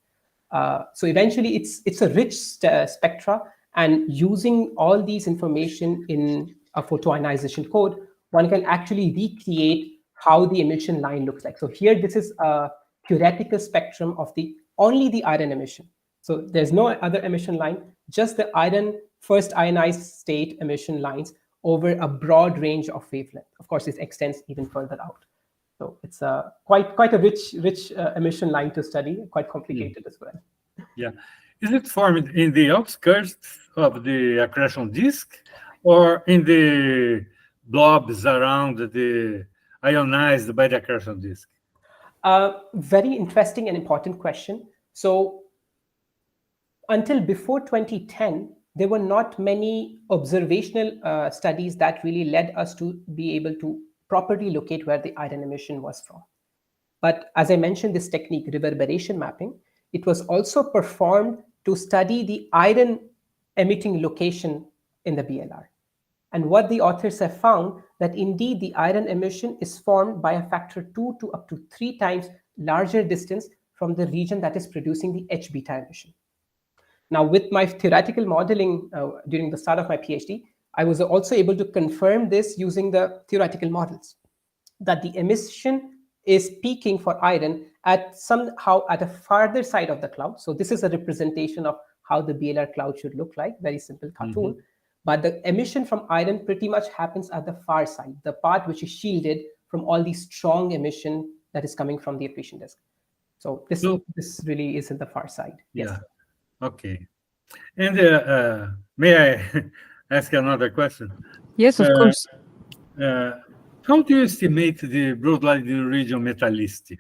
So eventually, it's a rich spectra, and using all these information in a photoionization code, one can actually recreate how the emission line looks like. So here, this is a theoretical spectrum of only the iron emission. So there's no other emission line, just the iron first ionized state emission lines over a broad range of wavelength. Of course, this extends even further out. So it's quite a rich emission line to study, quite complicated as well. Yeah. Is it formed in the outskirts of the accretion disk or in the blobs around the ionized by the accretion disk? Very interesting and important question. So until before 2010, there were not many observational studies that really led us to be able to properly locate where the iron emission was from. But as I mentioned, this technique, reverberation mapping, it was also performed to study the iron emitting location in the BLR. And what the authors have found that indeed the iron emission is formed by a factor 2 to up to 3 times larger distance from the region that is producing the Hbeta emission. Now, with my theoretical modeling during the start of my PhD, I was also able to confirm this using the theoretical models, that the emission is peaking for iron at somehow at a farther side of the cloud. So this is a representation of how the BLR cloud should look like, very simple cartoon. Mm-hmm. But the emission from iron pretty much happens at the far side, the part which is shielded from all the strong emission that is coming from the accretion disk. So this really is at the far side. Yes. Yeah. Okay. And may I ask another question? Yes, of course. How do you estimate the broadline region metallicity?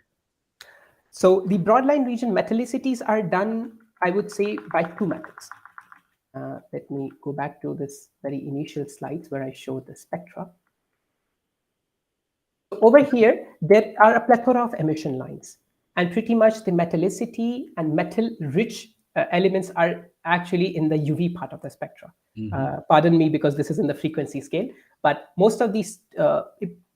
So the broadline region metallicities are done, I would say, by 2 methods. Let me go back to this very initial slides where I showed the spectra. Over here, there are a plethora of emission lines, and pretty much the metallicity and metal-rich elements are actually in the UV part of the spectra. Mm-hmm. Pardon me, because this is in the frequency scale, but most of these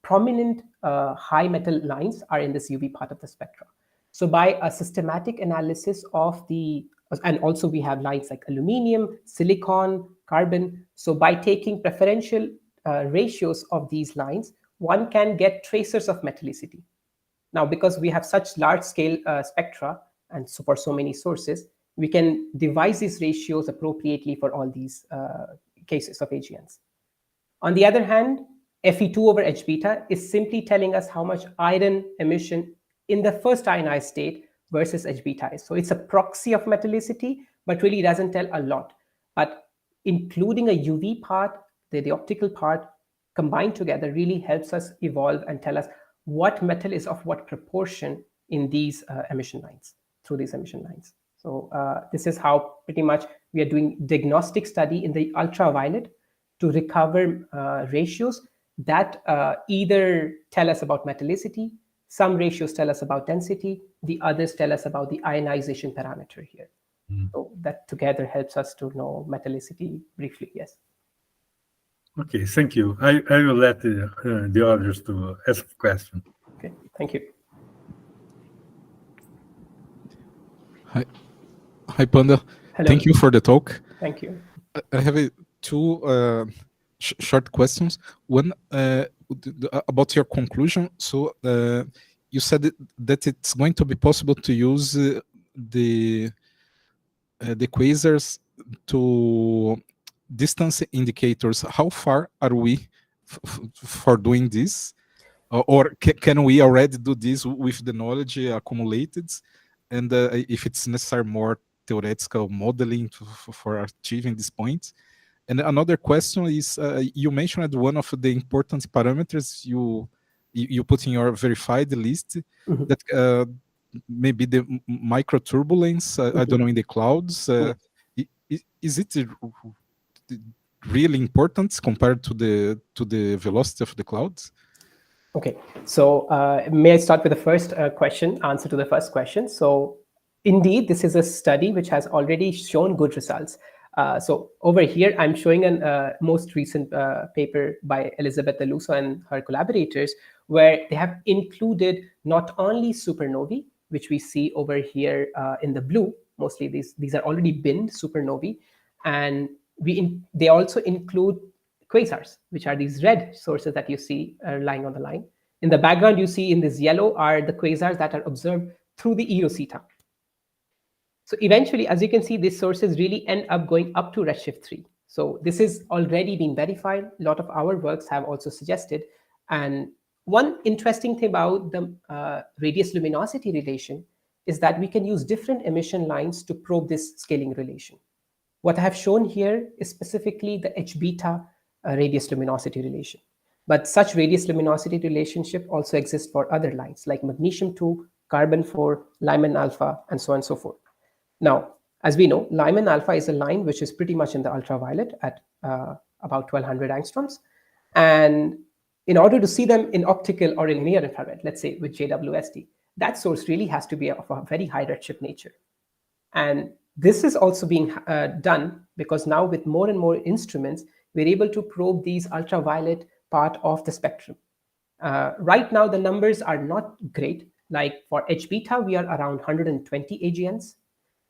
prominent high metal lines are in this UV part of the spectra. So by a systematic analysis of the, and also we have lines like aluminum, silicon, carbon. So by taking preferential ratios of these lines, one can get tracers of metallicity. Now, because we have such large scale spectra and so for so many sources, we can devise these ratios appropriately for all these cases of AGNs. On the other hand, Fe2 over Hbeta is simply telling us how much iron emission in the first ionized state versus Hbeta is. So it's a proxy of metallicity, but really doesn't tell a lot. But including a UV part, the optical part, combined together really helps us evolve and tell us what metal is of what proportion in these emission lines, through these emission lines. So this is how pretty much we are doing diagnostic study in the ultraviolet to recover ratios that either tell us about metallicity, some ratios tell us about density, the others tell us about the ionization parameter here. So that together helps us to know metallicity briefly, yes. Okay, thank you. I will let the others to ask a question. Okay, thank you. Hi, Panda. Hello. Thank you for the talk. Thank you. I have two short questions. One about your conclusion. So you said that it's going to be possible to use the quasars to distance indicators. How far are we for doing this? Or can we already do this with the knowledge accumulated? And if it's necessary, more theoretical modeling for achieving this point. And another question is, you mentioned one of the important parameters you put in your verified list, mm-hmm. that maybe the micro turbulence, mm-hmm. I don't know, in the clouds. Is it really important compared to the velocity of the clouds? Okay, so may I start with the first answer to the first question. So indeed, this is a study which has already shown good results. So over here, I'm showing a most recent paper by Elizabeth Deluso and her collaborators, where they have included not only supernovae, which we see over here in the blue, mostly these are already binned supernovae, and they also include quasars, which are these red sources that you see lying on the line. In the background, you see in this yellow are the quasars that are observed through the Eosita. So eventually, as you can see, these sources really end up going up to redshift 3. So this is already being verified. A lot of our works have also suggested. And One interesting thing about the radius luminosity relation is that we can use different emission lines to probe this scaling relation. What I have shown here is specifically the Hbeta radius luminosity relation. But such radius luminosity relationship also exists for other lines like magnesium-2, carbon-4, Lyman alpha, and so on and so forth. Now, as we know, Lyman alpha is a line which is pretty much in the ultraviolet at about 1200 angstroms. And in order to see them in optical or in near infrared, let's say with JWST, that source really has to be of a very high redshift nature. And this is also being done because now with more and more instruments, we're able to probe these ultraviolet part of the spectrum. Right now, the numbers are not great. Like for Hbeta, we are around 120 AGNs.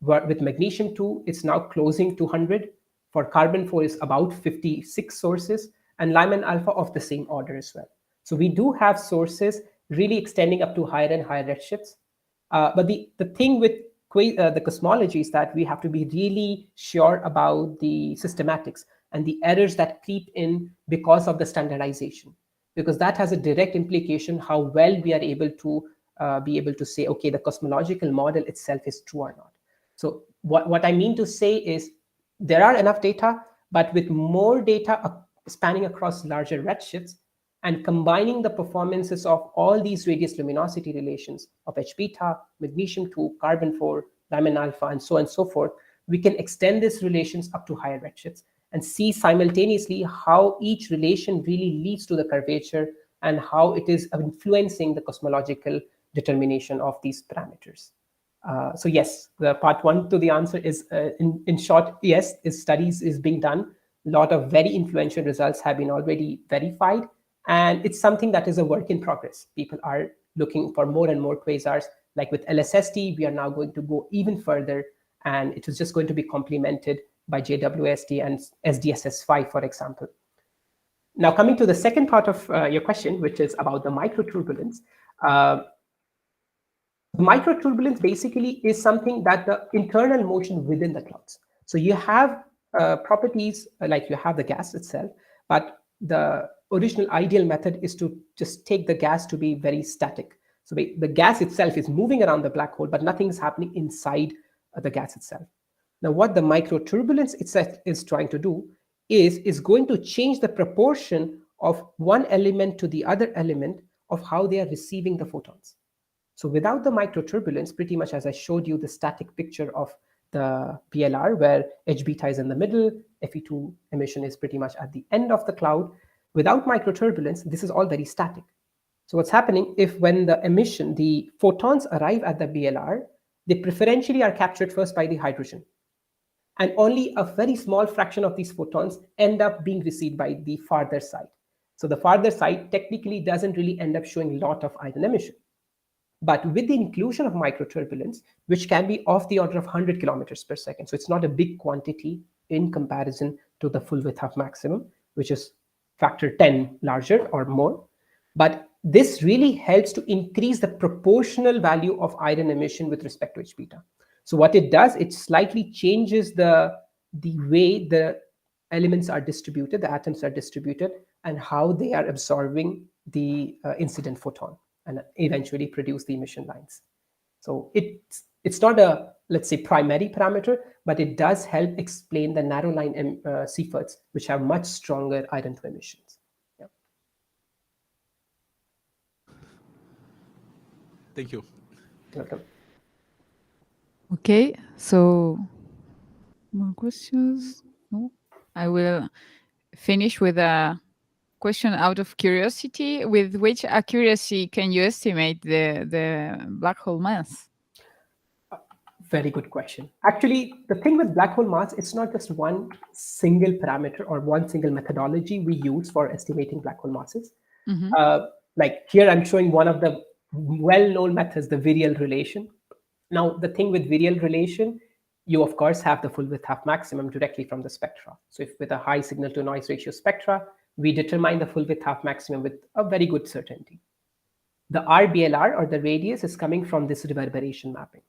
With magnesium-2, it's now closing to 100. For carbon-4, it's about 56 sources, and Lyman alpha of the same order as well. So we do have sources really extending up to higher and higher redshifts. But the thing with the cosmology is that we have to be really sure about the systematics and the errors that creep in because of the standardization, because that has a direct implication how well we are able to say, okay, the cosmological model itself is true or not. So what I mean to say is there are enough data, but with more data spanning across larger redshifts and combining the performances of all these radius luminosity relations of Hbeta, magnesium-2, carbon-4, Lyman alpha, and so on and so forth, we can extend these relations up to higher redshifts and see simultaneously how each relation really leads to the curvature and how it is influencing the cosmological determination of these parameters. So yes, the part one to the answer is, in short, yes, studies is being done. A lot of very influential results have been already verified, and it's something that is a work in progress. People are looking for more and more quasars. Like with LSST, we are now going to go even further, and it is just going to be complemented by JWST and SDSS-5, for example. Now, coming to the second part of your question, which is about the microturbulence. Microturbulence basically is something that the internal motion within the clouds. So you have properties like you have the gas itself, but the original ideal method is to just take the gas to be very static. So the gas itself is moving around the black hole, but nothing is happening inside the gas itself. Now, what the microturbulence itself is trying to do is going to change the proportion of one element to the other element of how they are receiving the photons. So without the microturbulence, pretty much as I showed you the static picture of the PLR, where Hbeta is in the middle, Fe2 emission is pretty much at the end of the cloud. Without microturbulence, this is all very static. So what's happening if when the emission, the photons arrive at the BLR, they preferentially are captured first by the hydrogen. And only a very small fraction of these photons end up being received by the farther side. So the farther side technically doesn't really end up showing a lot of ion emission. But with the inclusion of microturbulence, which can be of the order of 100 kilometers per second, so it's not a big quantity in comparison to the full width half maximum, which is factor 10 larger or more. But this really helps to increase the proportional value of ion emission with respect to Hbeta. So what it does, it slightly changes the way the elements are distributed, the atoms are distributed, and how they are absorbing the incident photon, and eventually produce the emission lines. So it's not a, let's say, primary parameter, but it does help explain the narrow line Seiferts, which have much stronger iron to emissions. Yeah. Thank you. Welcome. Okay, so more questions? No? I will finish with a question out of curiosity. With which accuracy can you estimate the black hole mass? Very good question. Actually, the thing with black hole mass, it's not just one single parameter or one single methodology we use for estimating black hole masses. Like here, I'm showing one of the well-known methods, the virial relation. Now, the thing with virial relation, you of course have the full width half maximum directly from the spectra. So if with a high signal to noise ratio spectra, we determine the full width half maximum with a very good certainty. The RBLR, or the radius, is coming from this reverberation mapping.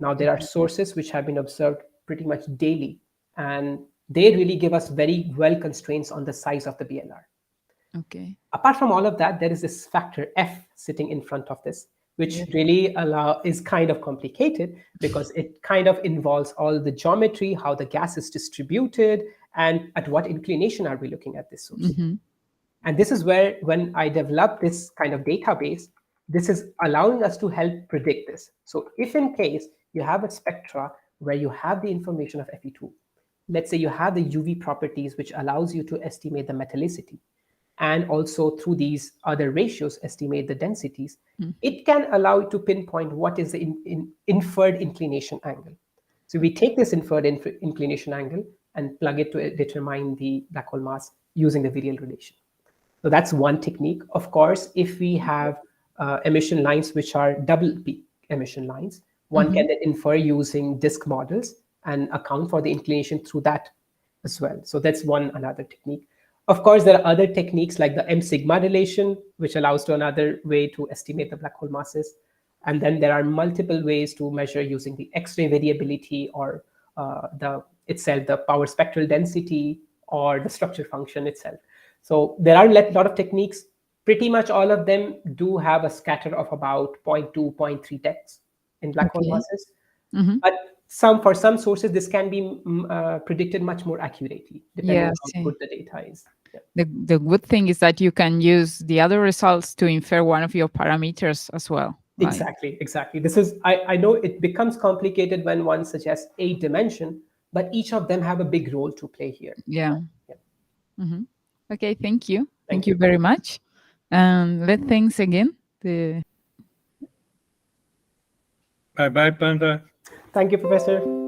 Now, there are sources which have been observed pretty much daily, and they really give us very well constraints on the size of the BLR. Okay. Apart from all of that, there is this factor F sitting in front of this, which really is kind of complicated because it kind of involves all the geometry, how the gas is distributed, and at what inclination are we looking at this source. And this is where, when I developed this kind of database, this is allowing us to help predict this. So if in case you have a spectra where you have the information of Fe2, let's say you have the UV properties, which allows you to estimate the metallicity, and also through these other ratios, estimate the densities, it can allow you to pinpoint what is the inferred inclination angle. So we take this inferred inclination angle and plug it to determine the black hole mass using the virial relation. So that's one technique. Of course, if we have emission lines which are double peak emission lines, one can then infer using disk models and account for the inclination through that as well. So that's another technique. Of course, there are other techniques like the M sigma relation, which allows to another way to estimate the black hole masses. And then there are multiple ways to measure using the X-ray variability or the power spectral density or the structure function itself. So there are a lot of techniques. Pretty much all of them do have a scatter of about 0.2, 0.3 depths in black hole masses. But for some sources, this can be predicted much more accurately, depending on how good the data is. The good thing is that you can use the other results to infer one of your parameters as well. Exactly. This is, I know it becomes complicated when one suggests a dimension, but each of them have a big role to play here. Okay, thank you. Thank you very much. Thanks again. Bye-bye, Panda. Thank you, Professor.